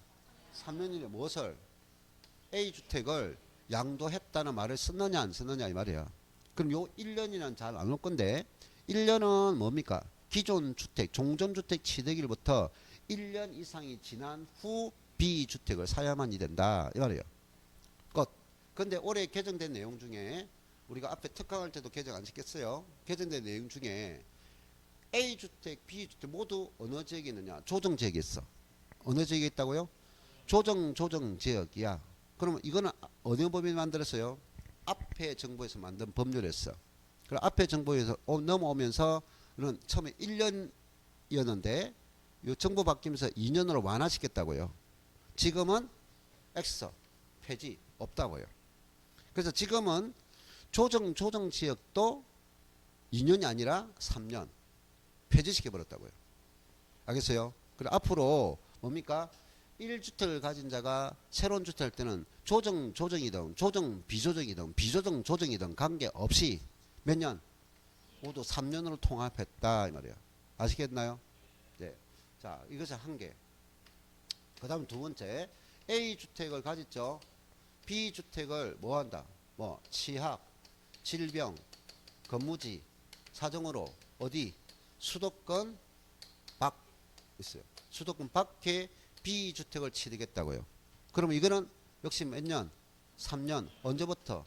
3년 이내 무엇을? A주택을 양도했다는 말을 썼느냐 안 썼느냐 이 말이야. 그럼 요 1년이란 잘 안 올 건데 1년은 뭡니까? 기존 주택, 종전주택 취득일부터 1년 이상이 지난 후 B주택을 사야만이 된다 이 말이에요. 끝. 근데 올해 개정된 내용 중에 우리가 앞에 특강할 때도 개정 안 시켰어요. 개정된 내용 중에 A주택, B주택 모두 어느 지역에 있느냐? 조정지역에 있어. 어느 지역에 있다고요? 조정지역이야. 그러면 이거는 어느 법이 만들었어요? 앞에 정부에서 만든 법률이었어. 그럼 앞에 정부에서 넘어오면서는 처음에 1년이었는데 이 정부 바뀌면서 2년으로 완화시켰다고요. 지금은 X 폐지 없다고요. 그래서 지금은 조정지역도 2년이 아니라 3년 폐지시켜 버렸다고요. 알겠어요? 그리고 앞으로 뭡니까? 1주택을 가진 자가 새로운 주택을 할 때는 조정이든 비조정 조정이든 관계없이 몇 년? 모두 3년으로 통합했다 이 말이에요. 아시겠나요? 네. 자, 이것이 한 개. 그 다음 두 번째, A주택을 가졌죠. B주택을 뭐 한다? 뭐 치약, 질병, 근무지 사정으로 어디? 수도권 밖 있어요. 수도권 밖에 B주택을 취득했다고요. 그럼 이거는 역시 몇 년? 3년. 언제부터?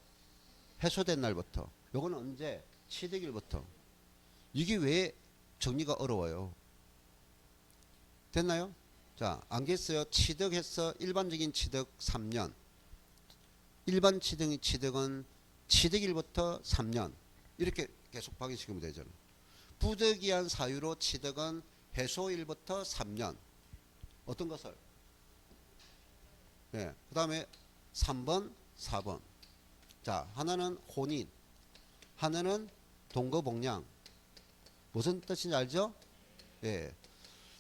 해소된 날부터. 요거는 언제? 취득일부터. 이게 왜 정리가 어려워요? 됐나요? 자, 알겠어요? 취득해서 일반적인 취득 3년. 일반 취득은 취득일부터 3년 이렇게 계속 확인시키면 되잖아. 부득이한 사유로 취득은 해소일부터 3년. 어떤 것을? 네. 그 다음에 3번, 4번. 자, 하나는 혼인, 하나는 동거복량. 무슨 뜻인지 알죠? 예.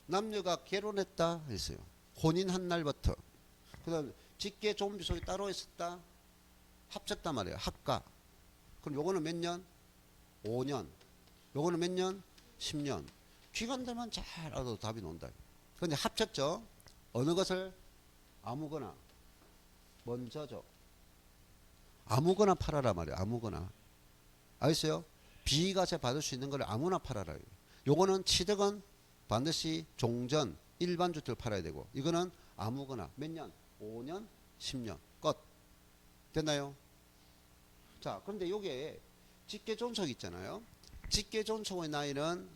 남녀가 결혼했다 했어요. 혼인한 날부터. 그 다음에 직계 좀비속이 따로 있었다. 합쳤단 말이에요. 합가. 그럼 요거는 몇 년? 5년. 요거는 몇 년? 10년. 기간들만 잘 알아도 답이 나온다. 근데 합쳤죠? 어느 것을? 아무거나. 먼저죠. 아무거나 팔아라 말이에요. 아무거나. 알겠어요? 비과세 받을 수 있는 걸 아무나 팔아라. 요거는 취득은 반드시 종전 일반 주택을 팔아야 되고, 이거는 아무거나 몇 년? 5년, 10년. 끝. 됐나요? 자, 그런데 요게 직계존속 있잖아요. 직계존속의 나이는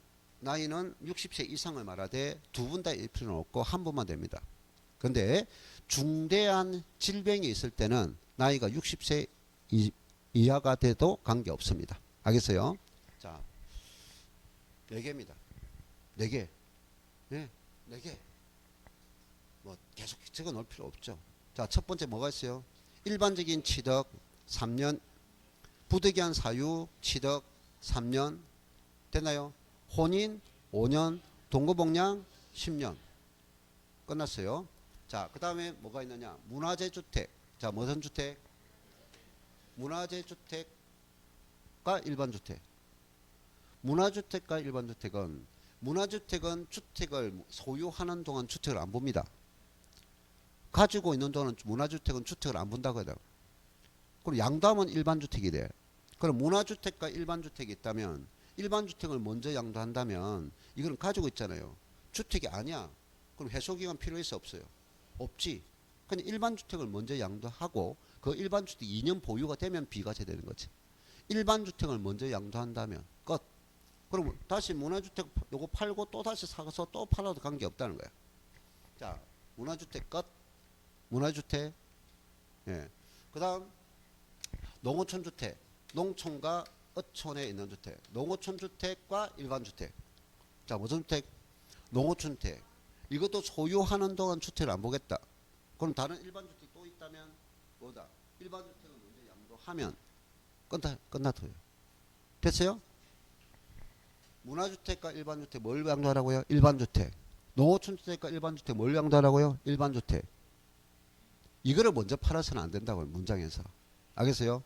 60세 이상을 말하되 두 분 다 일 필요는 없고 한 분만 됩니다. 근데 중대한 질병이 있을 때는 나이가 60세 이하가 돼도 관계 없습니다. 알겠어요? 자, 4개입니다. 4개. 네, 4개. 뭐 계속 적어 놓을 필요 없죠. 자, 첫 번째 뭐가 있어요? 일반적인 취득 3년, 부득이한 사유 취득 3년. 됐나요? 혼인 5년, 동거복량 10년. 끝났어요. 자, 그 다음에 뭐가 있느냐? 문화재 주택. 자, 무슨 주택? 문화재 주택과 일반 주택. 문화주택과 일반 주택은, 문화주택은 주택을 소유하는 동안 주택을 안 봅니다. 가지고 있는 동안 문화주택은 주택을 안 본다고 해요. 그럼 양도하면 일반 주택이 돼. 그럼 문화주택과 일반 주택이 있다면, 일반 주택을 먼저 양도한다면 이거는 가지고 있잖아요. 주택이 아니야. 그럼 해소기간 필요 있어 없어요? 없지. 그냥 일반 주택을 먼저 양도하고 그 일반 주택 2년 보유가 되면 비과세 되는 거지. 일반 주택을 먼저 양도한다면 끝. 그럼 다시 문화주택 요거 팔고 또 다시 사서 또 팔아도 관계 없다는 거야. 자, 문화주택 끝. 문화주택. 예. 그다음 농어촌 주택. 농촌과 어촌에 있는 주택. 농어촌 주택과 일반 주택. 자, 무슨 주택? 농어촌 주택. 이것도 소유하는 동안 주택을 안 보겠다. 그럼 다른 일반 주택이 또 있다면 뭐다? 일반 주택을 먼저 양도하면 끝나도요. 됐어요? 문화주택과 일반 주택 뭘 양도하라고요? 일반 주택. 농어촌 주택과 일반 주택 뭘 양도하라고요? 일반 주택. 이거를 먼저 팔아서는 안 된다고요. 문장에서. 알겠어요?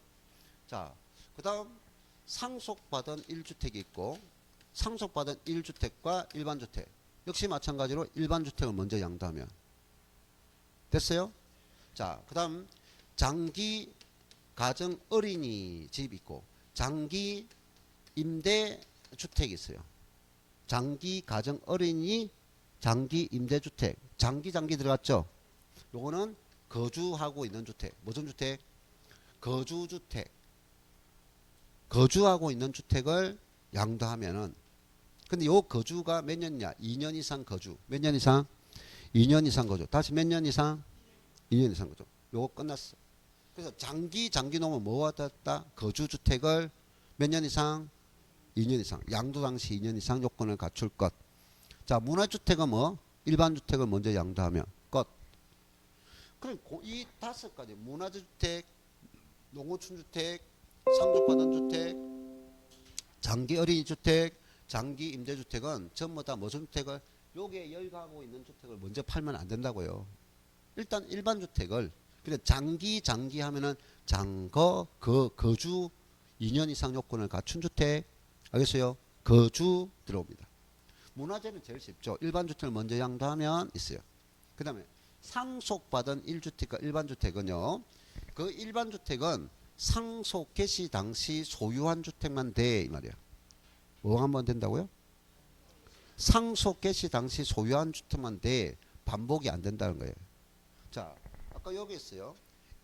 자, 그 다음 상속받은 1주택이 있고, 상속받은 1주택과 일반 주택 역시 마찬가지로 일반 주택을 먼저 양도하면 됐어요? 자, 그 다음 장기 가정 어린이집 있고 장기 임대 주택이 있어요. 장기 가정 어린이, 장기 임대 주택. 장기 들어갔죠? 요거는 거주하고 있는 주택. 무슨 주택? 거주주택. 거주하고 있는 주택을 양도하면은, 근데 요 거주가 몇 년이냐? 2년 이상 거주. 몇 년 이상? 2년 이상 거주. 다시 몇 년 이상? 2년 이상 거주. 요거 끝났어. 그래서 장기 놓으면 뭐가 됐다? 거주주택을 몇 년 이상? 2년 이상. 양도 당시 2년 이상 요건을 갖출 것. 자, 문화주택은 뭐? 일반 주택을 먼저 양도하면 끝. 그럼 이 5가지 문화주택, 농어촌 주택, 상속받은 주택, 장기 어린이 주택, 장기 임대주택은 전부 다 무슨 주택을, 요게 열가하고 있는 주택을 먼저 팔면 안 된다고요. 일단 일반 주택을, 근데 장기 하면은 거주 2년 이상 요건을 갖춘 주택. 알겠어요? 거주 들어옵니다. 문화재는 제일 쉽죠. 일반 주택을 먼저 양도하면 있어요. 그 다음에 상속받은 1주택과 일반 주택은요, 그 일반 주택은 상속 개시 당시 소유한 주택만 돼, 이 말이야. 뭐 한번 된다고요? 상속 개시 당시 소유한 주택만 돼, 반복이 안 된다는 거예요. 자, 아까 여기 있어요.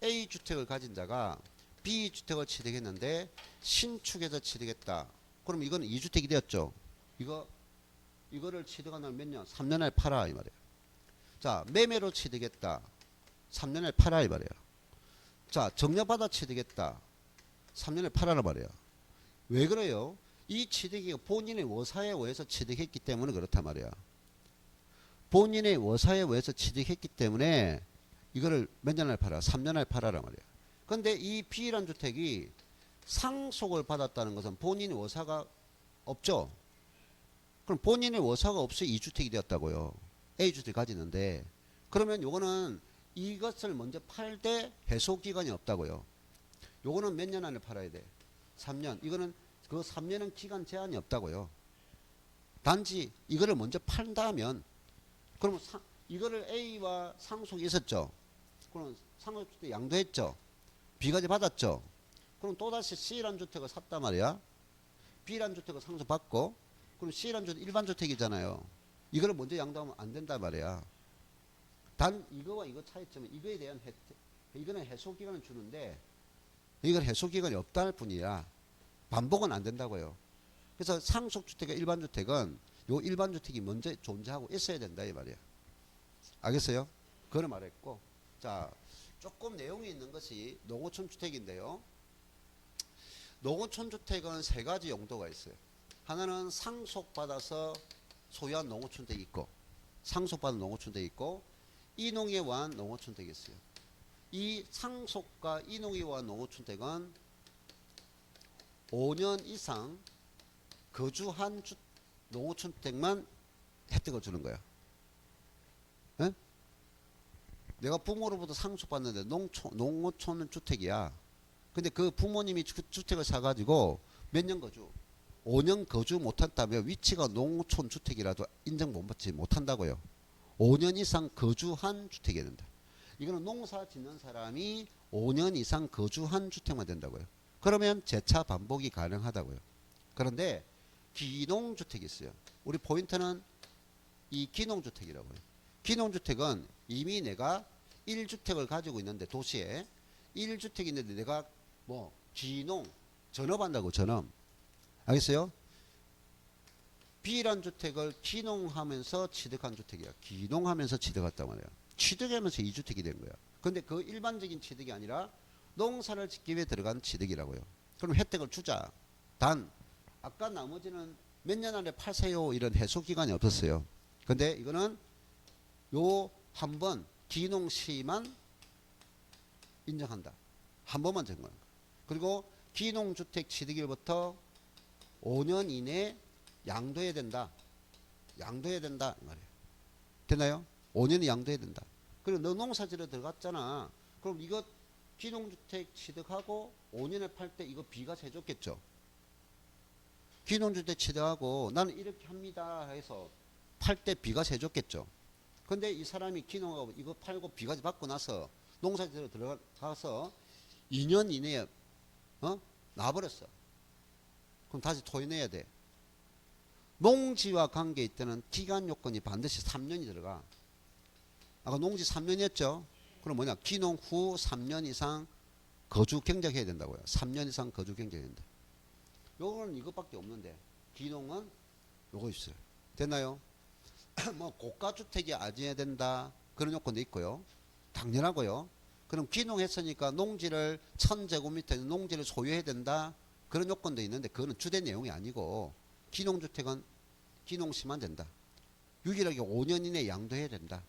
A 주택을 가진 자가 B 주택을 취득했는데 신축해서 취득했다. 그럼 이거는 2주택이 되었죠. 이거를 취득하면 몇 년? 3년에 팔아, 이 말이에요. 자, 매매로 취득했다. 3년에 팔아, 이 말이에요. 자, 정려받아 취득했다. 3년에 팔아라 말이야. 왜 그래요? 이 취득이 본인의 워사에 의해서 취득했기 때문에 그렇단 말이야. 본인의 워사에 의해서 취득했기 때문에 이거를 몇 년을 팔아? 3년을 팔아라 말이야. 근데 이 B라는 주택이 상속을 받았다는 것은 본인의 워사가 없죠. 그럼 본인의 워사가 없어 2주택이 되었다고요. A주택을 가지는데 그러면 요거는 이것을 먼저 팔 때 해소기간이 없다고요. 요거는 몇 년 안에 팔아야 돼? 3년. 이거는 그 3년은 기간 제한이 없다고요. 단지 이거를 먼저 판다면 그러면 이거를 A와 상속이 있었죠. 그럼 상속주택 양도했죠. B까지 받았죠. 그럼 또다시 C라는 주택을 샀단 말이야. B라는 주택을 상속받고 그럼 C라는 주택 일반 주택이잖아요. 이거를 먼저 양도하면 안 된단 말이야. 단 이거와 이거 차이점은 이거에 대한 혜택, 이거는 해소기간을 주는데 이건 해소기간이 없다는 뿐이야. 반복은 안 된다고요. 그래서 상속주택과 일반주택은 요 일반주택이 먼저 존재하고 있어야 된다 이 말이야. 알겠어요? 그걸 말했고, 자 조금 내용이 있는 것이 농어촌 주택인데요. 농어촌 주택은 세 가지 용도가 있어요. 하나는 상속받아서 소유한 농어촌 댁이 있고, 상속받은 농어촌 댁이 있고, 이농에 의한 농어촌 댁이 있어요. 이 상속과 이농에 의한 농어촌 댁은 5년 이상 거주한 농어촌 댁만 혜택을 주는 거야. 에? 내가 부모로부터 상속받는데 농어촌 주택이야. 근데 그 부모님이 주택을 사가지고 몇 년 거주? 5년 거주 못한다면 위치가 농어촌 주택이라도 인정 못 받지 못한다고요. 5년 이상 거주한 주택이 된다. 이거는 농사 짓는 사람이 5년 이상 거주한 주택만 된다고요. 그러면 재차 반복이 가능하다고요. 그런데 기농주택이 있어요. 우리 포인트는 이 기농주택이라고요. 기농주택은 이미 내가 1주택을 가지고 있는데 도시에 1주택이 있는데 내가 뭐 기농 전업한다고 전업. 알겠어요? B란 주택을 기농하면서 취득한 주택이야. 기농하면서 취득했단 말이야. 취득하면서 2주택이 된 거야. 근데 그 일반적인 취득이 아니라 농사를 짓기 위해 들어간 취득이라고요. 그럼 혜택을 주자. 단 아까 나머지는 몇 년 안에 팔세요 이런 해소 기간이 없었어요. 근데 이거는 요 한 번 기농 시만 인정한다. 한 번만 정말. 그리고 기농주택 취득일부터 5년 이내 양도해야 된다. 양도해야 된다. 말이에요. 됐나요? 5년이 양도해야 된다. 그리고 너 농사지러 들어갔잖아. 그럼 이거 기농주택 취득하고 5년에 팔 때 이거 비과세 해줬겠죠. 기농주택 취득하고 나는 이렇게 합니다 해서 팔 때 비과세 해줬겠죠. 근데 이 사람이 기농하고 이거 팔고 비과세 받고 나서 농사지러 들어가서 2년 이내에 나버렸어. 그럼 다시 토해내야 돼. 농지와 관계 있다는 기간 요건이 반드시 3년이 들어가. 아까 농지 3년이었죠. 그럼 뭐냐? 기농 후 3년 이상 거주 경작해야 된다고요. 3년 이상 거주 경작해야 된다. 요거는 이것밖에 없는데 기농은 요거 있어요. 됐나요? 뭐 고가주택이 아니어야 된다. 그런 요건도 있고요. 당연하고요. 그럼 기농했으니까 농지를 1000제곱미터 농지를 소유해야 된다. 그런 요건도 있는데 그거는 주된 내용이 아니고 기농주택은 기농시만 된다. 유일하게 5년 이내 양도해야 된다.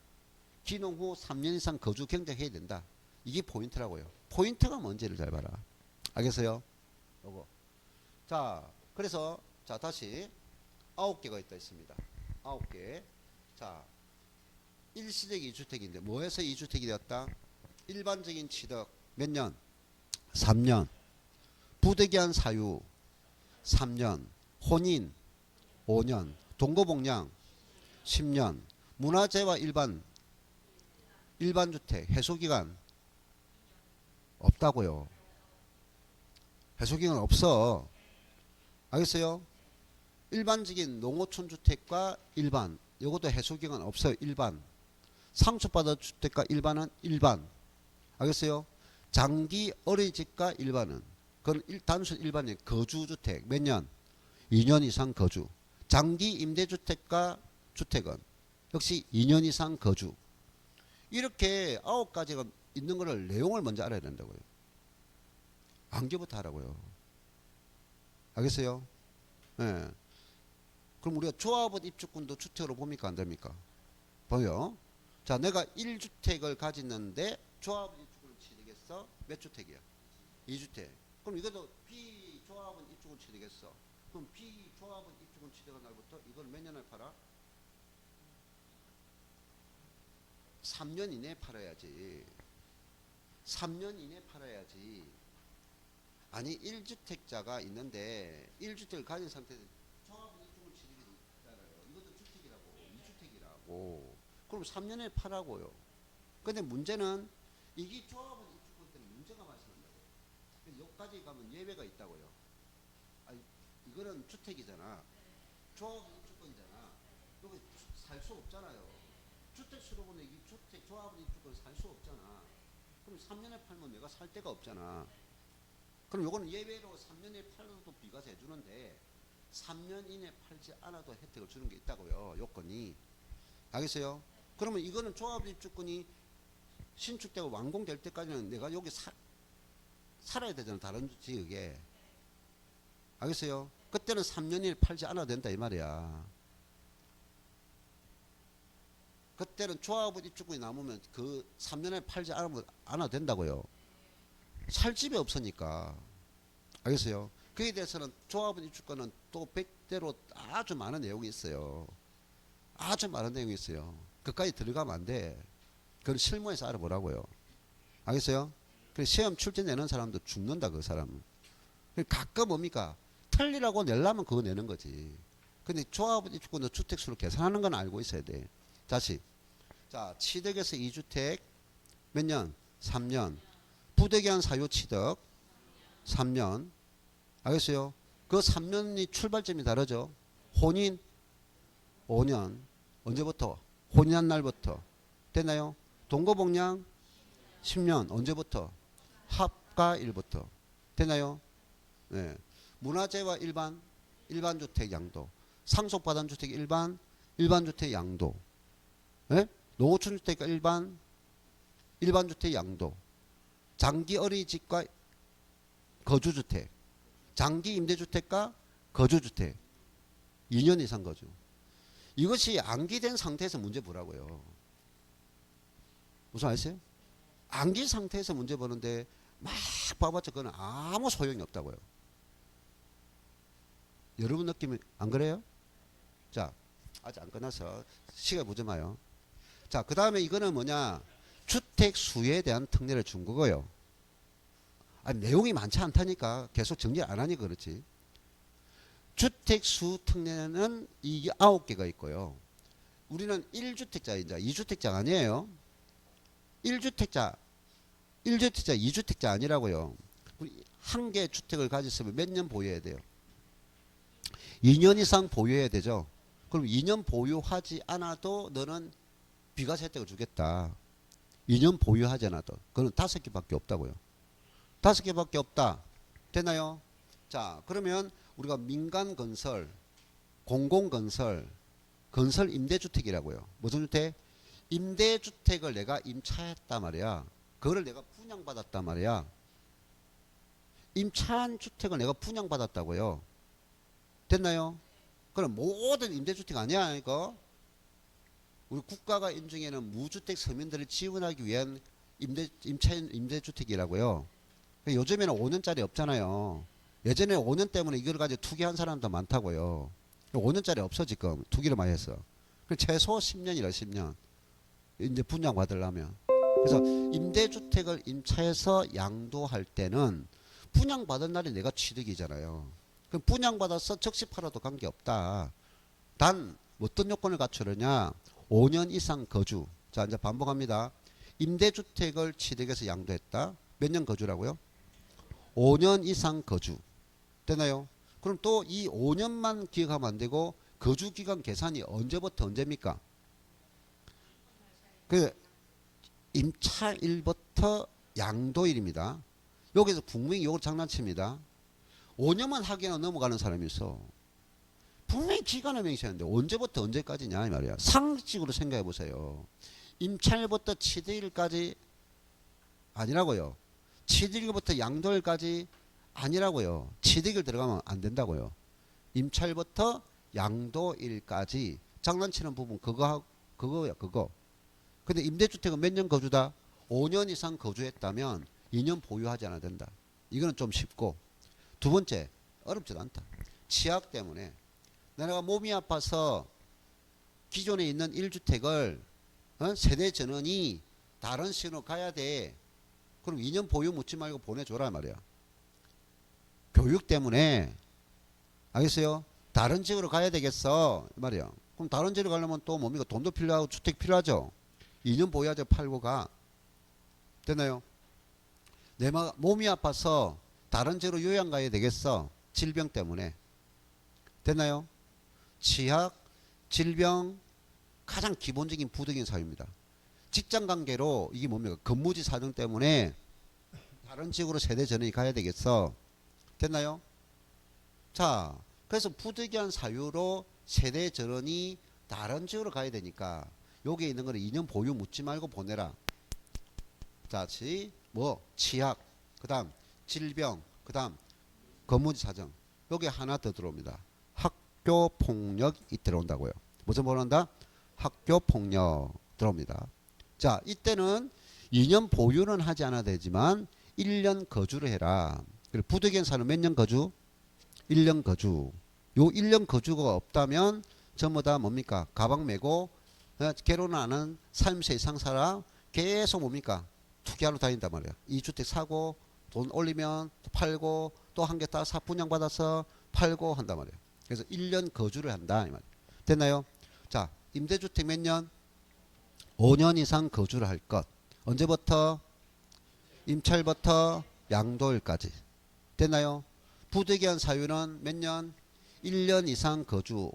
기농 후 3년 이상 거주 경작해야 된다. 이게 포인트라고요. 포인트가 뭔지를 잘 봐라. 알겠어요? 요거. 자, 그래서 자 다시 9개가 있다 있습니다. 9개. 자, 1시댁 2주택인데 뭐해서 2주택이 되었다? 일반적인 취득 몇 년? 3년. 부득이한 사유 3년. 혼인 5년. 동거복량 10년. 문화재와 일반주택 해소기간 없다고요. 해소기간 없어. 알겠어요? 일반적인 농어촌 주택과 일반 이것도 해소기간 없어요. 일반 상속받은 주택과 일반은 일반. 알겠어요? 장기 어린이집과 일반은 그건 단순 일반인 거주주택 몇 년? 2년 이상 거주. 장기 임대주택과 주택은 역시 2년 이상 거주. 이렇게 9가지가 있는 거를 내용을 먼저 알아야 된다고요. 안기부터 하라고요. 알겠어요? 예. 그럼 우리가 조합원 입주권도 주택으로 봅니까 안 됩니까? 보여. 자, 내가 1주택을 가졌는데 조합원 입주권을 취득했어. 몇 주택이야? 2주택. 그럼 이것도 비조합원 입주권 취득했어. 그럼 비조합원 입주권 취득한 날부터 이걸 몇 년을 팔아? 3년 이내에 팔아야지. 3년 이내에 팔아야지. 아니 1주택자가 있는데 1주택을 가진 상태에서 조합원 입주권 취득이 있잖아요. 이것도 주택이라고 2주택이라고. 그럼 3년에 팔라고요. 근데 문제는 이게 조합원 입주권 때문에 문제가 발생한다고. 그래서 여기까지 가면 예외가 있다고요. 아니, 이거는 주택이잖아. 조합원 입주권이잖아. 여기 살 수 없잖아요. 주택 수로 보면 이 주택 조합원 입주권 살 수 없잖아. 그럼 3년에 팔면 내가 살 데가 없잖아. 그럼 요거는 예외로 3년에 팔아도 비과세 해주는데 3년 이내 팔지 않아도 혜택을 주는 게 있다고요. 요건이. 알겠어요? 그러면 이거는 조합원 입주권이 신축되고 완공될 때까지는 내가 여기 살아야 되잖아. 다른 지역에. 알겠어요? 그때는 3년 이내 팔지 않아도 된다 이 말이야. 그때는 조합원 입주권이 남으면 그 3년에 팔지 않아도 된다고요. 살 집이 없으니까. 알겠어요? 그에 대해서는 조합원 입주권은 또 100대로 아주 많은 내용이 있어요. 아주 많은 내용이 있어요. 그까지 들어가면 안 돼. 그건 실무에서 알아보라고요. 알겠어요? 그래서 시험 출제 내는 사람도 죽는다 그 사람은. 가끔 뭡니까? 틀리라고 내려면 그거 내는 거지. 근데 조합원 입주권도 주택수를 계산하는 건 알고 있어야 돼. 다시. 자, 취득에서 2주택 몇 년? 3년. 부득이한 사유 취득 3년. 알겠어요? 그 3년이 출발점이 다르죠. 혼인 5년. 언제부터? 혼인한 날부터. 됐나요? 동거복량 10년. 언제부터? 합가일부터. 됐나요? 네. 문화재와 일반주택 양도. 상속받은 주택 일반주택 양도. 네? 노후촌주택과 일반주택 양도. 장기 어린이집과 거주주택. 장기 임대주택과 거주주택. 2년 이상 거주. 이것이 안기된 상태에서 문제 보라고요. 무슨 아세요? 안기 상태에서 문제 보는데 막 봐봤자 그건 아무 소용이 없다고요. 여러분 느낌이 안 그래요? 자, 아직 안 끝나서 시간 보지 마요. 자, 그 다음에 이거는 뭐냐? 주택 수에 대한 특례를 준 거고요. 아니, 내용이 많지 않다니까 계속 정리 안 하니까 그렇지. 주택 수 특례는 이게 9개가 있고요. 우리는 1주택자이자 2주택자가 아니에요. 1주택자, 2주택자 아니라고요. 우리 한 개 주택을 가졌으면 몇 년 보유해야 돼요? 2년 이상 보유해야 되죠. 그럼 2년 보유하지 않아도 너는 비과세 혜택을 주겠다. 2년 보유하지 않아도. 그건 5개밖에 없다고요. 5개밖에 없다. 됐나요? 자, 그러면 우리가 민간건설, 공공건설, 건설 임대주택이라고요. 무슨 주택? 임대주택을 내가 임차했단 말이야. 그거를 내가 분양받았단 말이야. 임차한 주택을 내가 분양받았다고요. 됐나요? 그럼 모든 임대주택 아니야 이거? 우리 국가가 인정하는 무주택 서민들을 지원하기 위한 임대주택이라고요. 요즘에는 5년짜리 없잖아요. 예전에 5년 때문에 이걸 가지고 투기한 사람도 많다고요. 5년짜리 없어 지금 투기를 많이 했어. 최소 10년이라 10년. 이제 분양 받으려면. 그래서 임대주택을 임차해서 양도할 때는 분양받은 날이 내가 취득이잖아요. 그럼 분양받아서 즉시 팔아도 관계없다. 단 어떤 요건을 갖추느냐? 5년 이상 거주. 자, 이제 반복합니다. 임대주택을 취득해서 양도했다. 몇 년 거주라고요? 5년 이상 거주. 되나요? 그럼 또 이 5년만 기억하면 안 되고 거주기간 계산이 언제부터 언제입니까? 그 임차일부터 양도일입니다. 여기서 분명히 이걸 장난칩니다. 5년만 하기에는 넘어가는 사람이 있어. 분명히 기간을 명시하는데 언제부터 언제까지냐 이 말이야. 상식적으로 생각해 보세요. 임차일부터 취득일까지 아니라고요. 취득일부터 양도일까지 아니라고요. 취득일 들어가면 안 된다고요. 임차일부터 양도일까지 장난치는 부분 그거야 그거. 근데 임대주택은 몇 년 거주다? 5년 이상 거주했다면 2년 보유하지 않아야 된다. 이거는 좀 쉽고. 두 번째, 어렵지도 않다. 치약 때문에 내가 몸이 아파서 기존에 있는 1주택을 세대 전원이 다른 시로 가야 돼. 그럼 2년 보유 묻지 말고 보내줘라 말이야. 교육 때문에 알겠어요? 다른 지역으로 가야 되겠어 말이야. 그럼 다른 지역으로 가려면 또 뭡니까? 돈도 필요하고 주택 필요하죠. 2년 보유하자 팔고 가. 됐나요? 내 몸이 아파서 다른 지역으로 요양 가야 되겠어. 질병 때문에. 됐나요? 치약, 질병, 가장 기본적인 부득이한 사유입니다. 직장 관계로 이게 뭡니까? 근무지 사정 때문에 다른 지역으로 세대 전원이 가야 되겠어. 됐나요? 자, 그래서 부득이한 사유로 세대 전원이 다른 지역으로 가야 되니까 여기에 있는 거는 2년 보유 묻지 말고 보내라. 자, 치약, 그 다음 질병, 그 다음 근무지 사정. 여기 하나 더 들어옵니다. 학교 폭력이 들어온다고요. 무슨 들어온다? 학교 폭력 들어옵니다. 자, 이때는 2년 보유는 하지 않아도 되지만 1년 거주를 해라. 그리고 부득이한 사유는 몇 년 거주? 1년 거주. 요 1년 거주가 없다면 전부 다 뭡니까? 가방 메고 결혼 안 하는 30세 이상 살아 계속 뭡니까? 투기하러 다닌단 말이야. 이 주택 사고 돈 올리면 팔고 또 한 개 다 분양받아서 팔고 한단 말이야. 그래서 1년 거주를 한다 이 말. 됐나요? 자, 임대주택 몇 년? 5년 이상 거주를 할 것. 언제부터? 임차일부터 양도일까지. 됐나요? 부득이한 사유는 몇 년? 1년 이상 거주.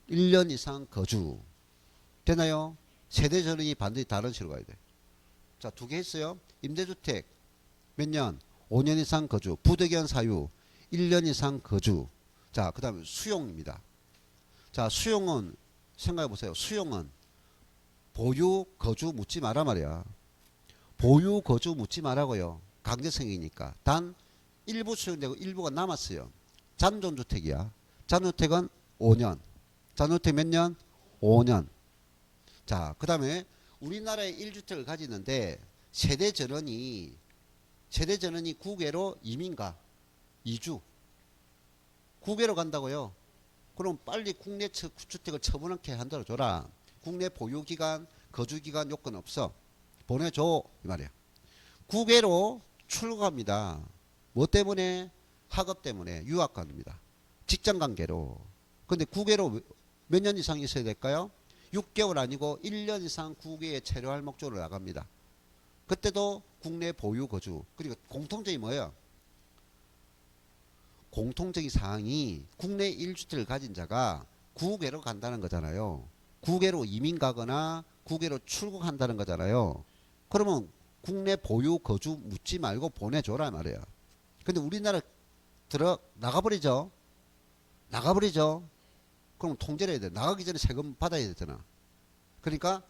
1년 이상 거주. 됐나요? 세대 전원이 반드시 다른 시로 가야 돼. 자, 두 개 했어요. 임대주택 몇 년? 5년 이상 거주. 부득이한 사유 1년 이상 거주. 자, 그 다음에 수용입니다. 자, 수용은 생각해 보세요. 수용은 보유 거주 묻지 마라 말이야. 보유 거주 묻지 말라고요. 강제성이니까. 단 일부 수용되고 일부가 남았어요. 잔존주택이야. 잔존주택은 5년. 잔존주택 몇 년? 5년. 자, 그 다음에 우리나라에 1주택을 가지는데 세대 전원이 국외로 이민가 2주 국외로 간다고요. 그럼 빨리 국내 주택을 처분하게 한다고 줘라. 국내 보유기간 거주기간 요건 없어. 보내줘 이 말이야. 국외로 출국합니다. 뭐 때문에? 학업 때문에 유학 갑니다. 직장 관계로. 근데 국외로 몇 년 이상 있어야 될까요? 6개월 아니고 1년 이상 국외에 체류할 목적으로 나갑니다. 그때도 국내 보유 거주. 그리고 공통점이 뭐예요? 공통적인 사항이 국내 1주택을 가진 자가 국외로 간다는 거잖아요. 국외로 이민 가거나 국외로 출국한다는 거잖아요. 그러면 국내 보유 거주 묻지 말고 보내줘라 말이야. 근데 우리나라 나가버리죠. 그럼 통제를 해야 돼. 나가기 전에 세금 받아야 되잖아. 그러니까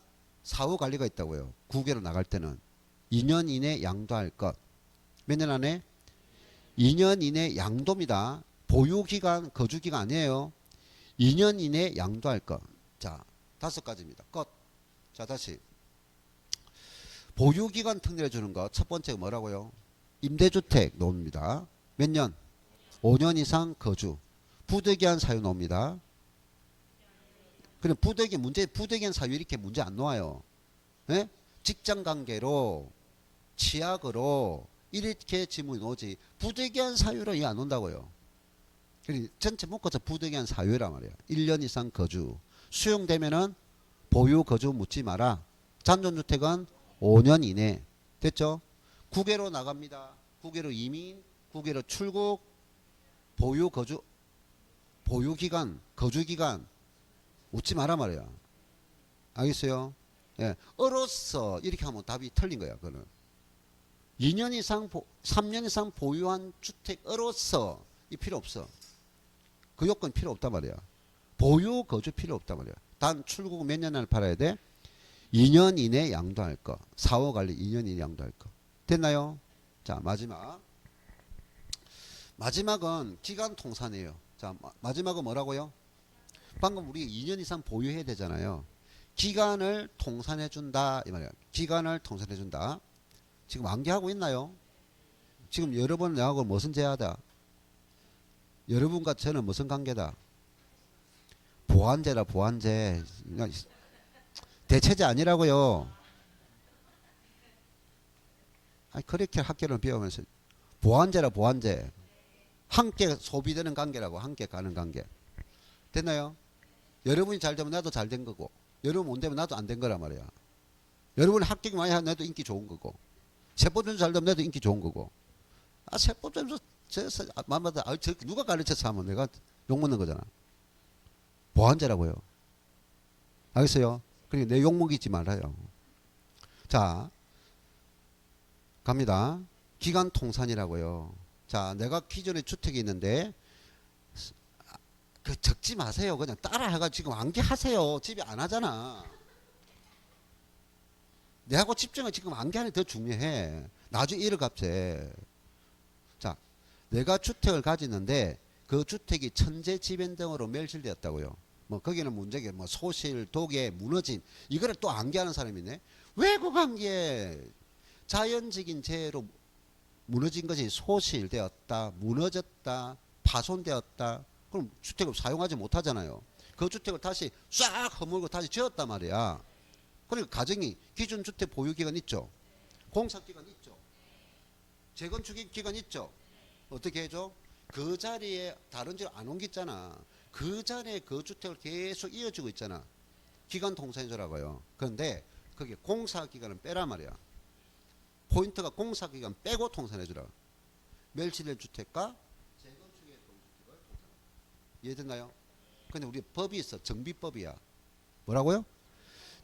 사후 관리가 있다고요. 국외로 나갈 때는 2년 이내 양도할 것. 몇 년 안에? 2년 이내 양도입니다. 보유기간, 거주기간 아니에요. 2년 이내 양도할 것. 자, 5가지입니다. 끝. 자, 다시. 보유기간 특례해 주는 것. 첫 번째가 뭐라고요? 임대주택 놓습니다. 몇 년? 5년 이상 거주. 부득이한 사유 놓습니다. 그럼 부득이한 사유 이렇게 문제 안 놓아요. 예? 직장 관계로, 치약으로, 이렇게 질문이 오지. 부득이한 사유로 이해 안 온다고요. 전체 묶어서 부득이한 사유란 말이에요. 1년 이상 거주. 수용되면은 보유 거주 묻지 마라. 잔존주택은 5년 이내. 됐죠? 국외로 나갑니다. 국외로 이민, 국외로 출국, 보유 거주, 보유기간, 거주기간 묻지 마라 말이야. 알겠어요? 예. 어로서 이렇게 하면 답이 틀린 거야. 그거는. 2년 이상, 3년 이상 보유한 주택으로서 이 필요 없어. 그 요건 필요 없단 말이야. 보유 거주 필요 없단 말이야. 단 출국 몇 년 안에 팔아야 돼? 2년 이내 양도할 거. 사후 관리 2년 이내 양도할 거. 됐나요? 자, 마지막. 마지막은 기간 통산이에요. 자, 마지막은 뭐라고요? 방금 우리 2년 이상 보유해야 되잖아요. 기간을 통산해 준다 이 말이야. 기간을 통산해 준다. 지금 암기하고 있나요? 지금 여러분 나하고 무슨 제하다? 여러분과 저는 무슨 관계다? 보완제라 보완제. 대체제 아니라고요. 아니 그렇게 학교를 배우면서 보완제라 보완제. 함께 소비되는 관계라고. 함께 가는 관계. 됐나요? 여러분이 잘 되면 나도 잘 된 거고 여러분 못 되면 나도 안 된 거란 말이야. 여러분이 합격 많이 하면 나도 인기 좋은 거고 세법점수 잘 되면 나도 인기 좋은 거고 세법점수 말마다 누가 가르쳐서 하면 내가 욕먹는 거잖아. 보완제라고요. 알겠어요? 그러니까 내 욕먹이지 말아요. 자 갑니다. 기간 통산이라고요. 자 내가 기존에 주택이 있는데 그 적지 마세요. 그냥 따라 해가 지금 암기하세요. 집에 안 하잖아. 내하고 집중을 지금 암기하는 게 더 중요해. 나중에 이를 값에. 자, 내가 주택을 가지는데 그 주택이 천재 지변 등으로 멸실되었다고요. 뭐 거기는 문제게 뭐 소실, 독에, 무너짐 이거를 또 암기하는 사람이 있네. 외국 암기에 자연적인 재해로 무너진 것이 소실되었다, 무너졌다, 파손되었다. 그럼 주택을 사용하지 못하잖아요. 그 주택을 다시 싹 허물고 다시 지었단 말이야. 그러니까 가정이 기준 주택 보유 기간 있죠. 공사 기간 있죠. 재건축 기간 있죠. 어떻게 해줘? 그 자리에 다른 집 안 옮겼잖아. 그 자리에 그 주택을 계속 이어주고 있잖아. 기간 통산해줘라고요. 그런데 그게 공사 기간은 빼란 말이야. 포인트가 공사 기간 빼고 통산해주라. 멸실될 주택과 재건축의 주택을 통산해주라. 이해됐나요? 근데 우리 법이 있어. 정비법이야. 뭐라고요?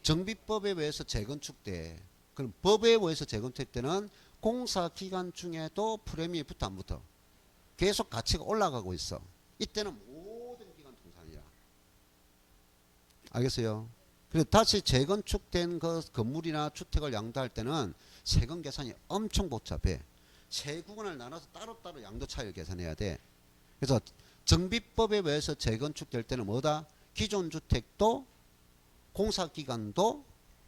정비법에 의해서 재건축 때, 그럼 법에 의해서 재건축 때는 공사 기간 중에도 프리미엄이 붙어 안 붙어? 계속 가치가 올라가고 있어. 이때는 모든 기간 통산이야. 알겠어요? 그래서 다시 재건축된 그 건물이나 주택을 양도할 때는 세금 계산이 엄청 복잡해. 세 구간을 나눠서 따로따로 양도 차이를 계산해야 돼. 그래서 정비법에 의해서 재건축될 때는 뭐다? 기존 주택도 공사기간도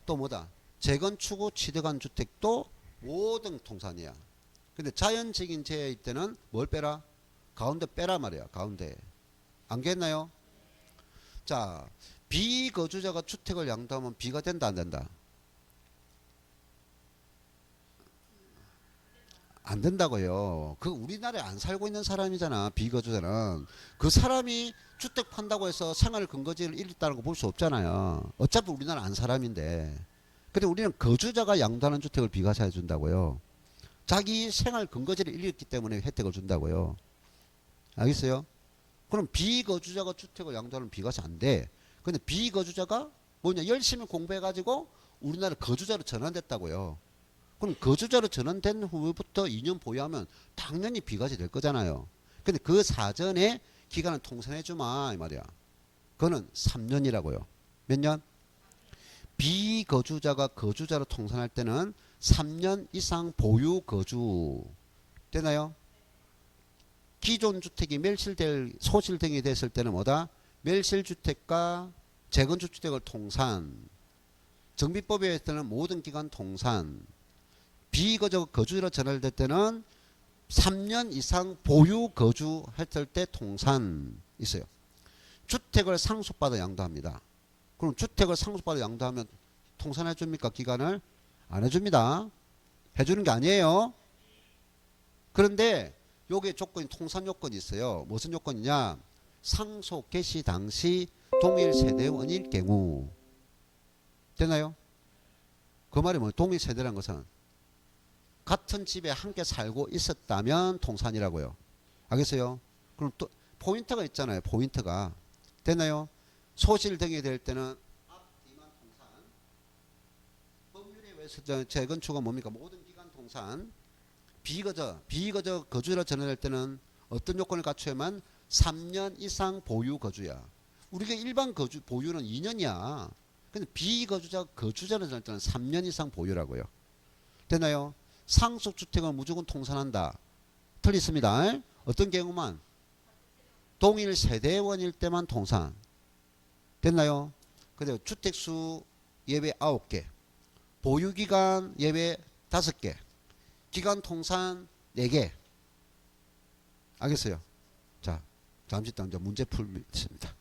또 뭐다? 재건축 후 취득한 주택도 모든 통산이야. 근데 자연적인 재해일 때는 뭘 빼라? 가운데 빼라 말이야. 가운데. 안겠나요? 자, 비거주자가 주택을 양도하면 비가 된다 안 된다? 안 된다고요. 그 우리나라에 안 살고 있는 사람이잖아. 비거주자는. 그 사람이 주택 판다고 해서 생활 근거지를 잃었다는 거 볼 수 없잖아요. 어차피 우리나라 안 사람인데. 근데 우리는 거주자가 양도하는 주택을 비과세해 준다고요. 자기 생활 근거지를 잃었기 때문에 혜택을 준다고요. 알겠어요? 그럼 비거주자가 주택을 양도하는 비과세 안 돼. 근데 비거주자가 뭐냐? 열심히 공부해가지고 우리나라 거주자로 전환됐다고요. 그럼 거주자로 전환된 후부터 2년 보유하면 당연히 비과세 될 거잖아요. 근데 그 사전에 기간을 통산해 주마 이 말이야. 그거는 3년이라고요. 몇 년? 비거주자가 거주자로 통산할 때는 3년 이상 보유 거주 되나요? 기존 주택이 멸실될 소실 등이 됐을 때는 뭐다? 멸실주택과 재건축주택을 통산. 정비법에 의해서는 모든 기간 통산. 비거주 거주로 전환될 때는 3년 이상 보유 거주했을 때 통산 있어요. 주택을 상속받아 양도합니다. 그럼 주택을 상속받아 양도하면 통산해 줍니까? 기간을? 안 해줍니다. 해주는 게 아니에요. 그런데 요게 조건이 통산 요건이 있어요. 무슨 요건이냐? 상속 개시 당시 동일 세대원일 경우. 되나요? 그 말이 뭐예요? 동일 세대라는 것은 같은 집에 함께 살고 있었다면 통산이라고요. 알겠어요? 그럼 또 포인트가 있잖아요. 포인트가. 되나요? 소실 등이 될 때는 앞, 뒤만 통산. 법률에 의해서 재건축은 뭡니까? 모든 기간 통산. 비거주 거주로 전환할 때는 어떤 요건을 갖추어야만 3년 이상 보유 거주야. 우리가 일반 거주 보유는 2년이야. 근데 비거주자 거주자로 전환할 때는 3년 이상 보유라고요. 되나요? 상속주택은 무조건 통산한다. 틀렸습니다. 어떤 경우만 동일 세대원일 때만 통산. 됐나요? 그래서 주택수 예외 9개, 보유기간 예외 5개, 기간 통산 4개. 알겠어요? 자, 잠시 동안 문제 풀겠습니다.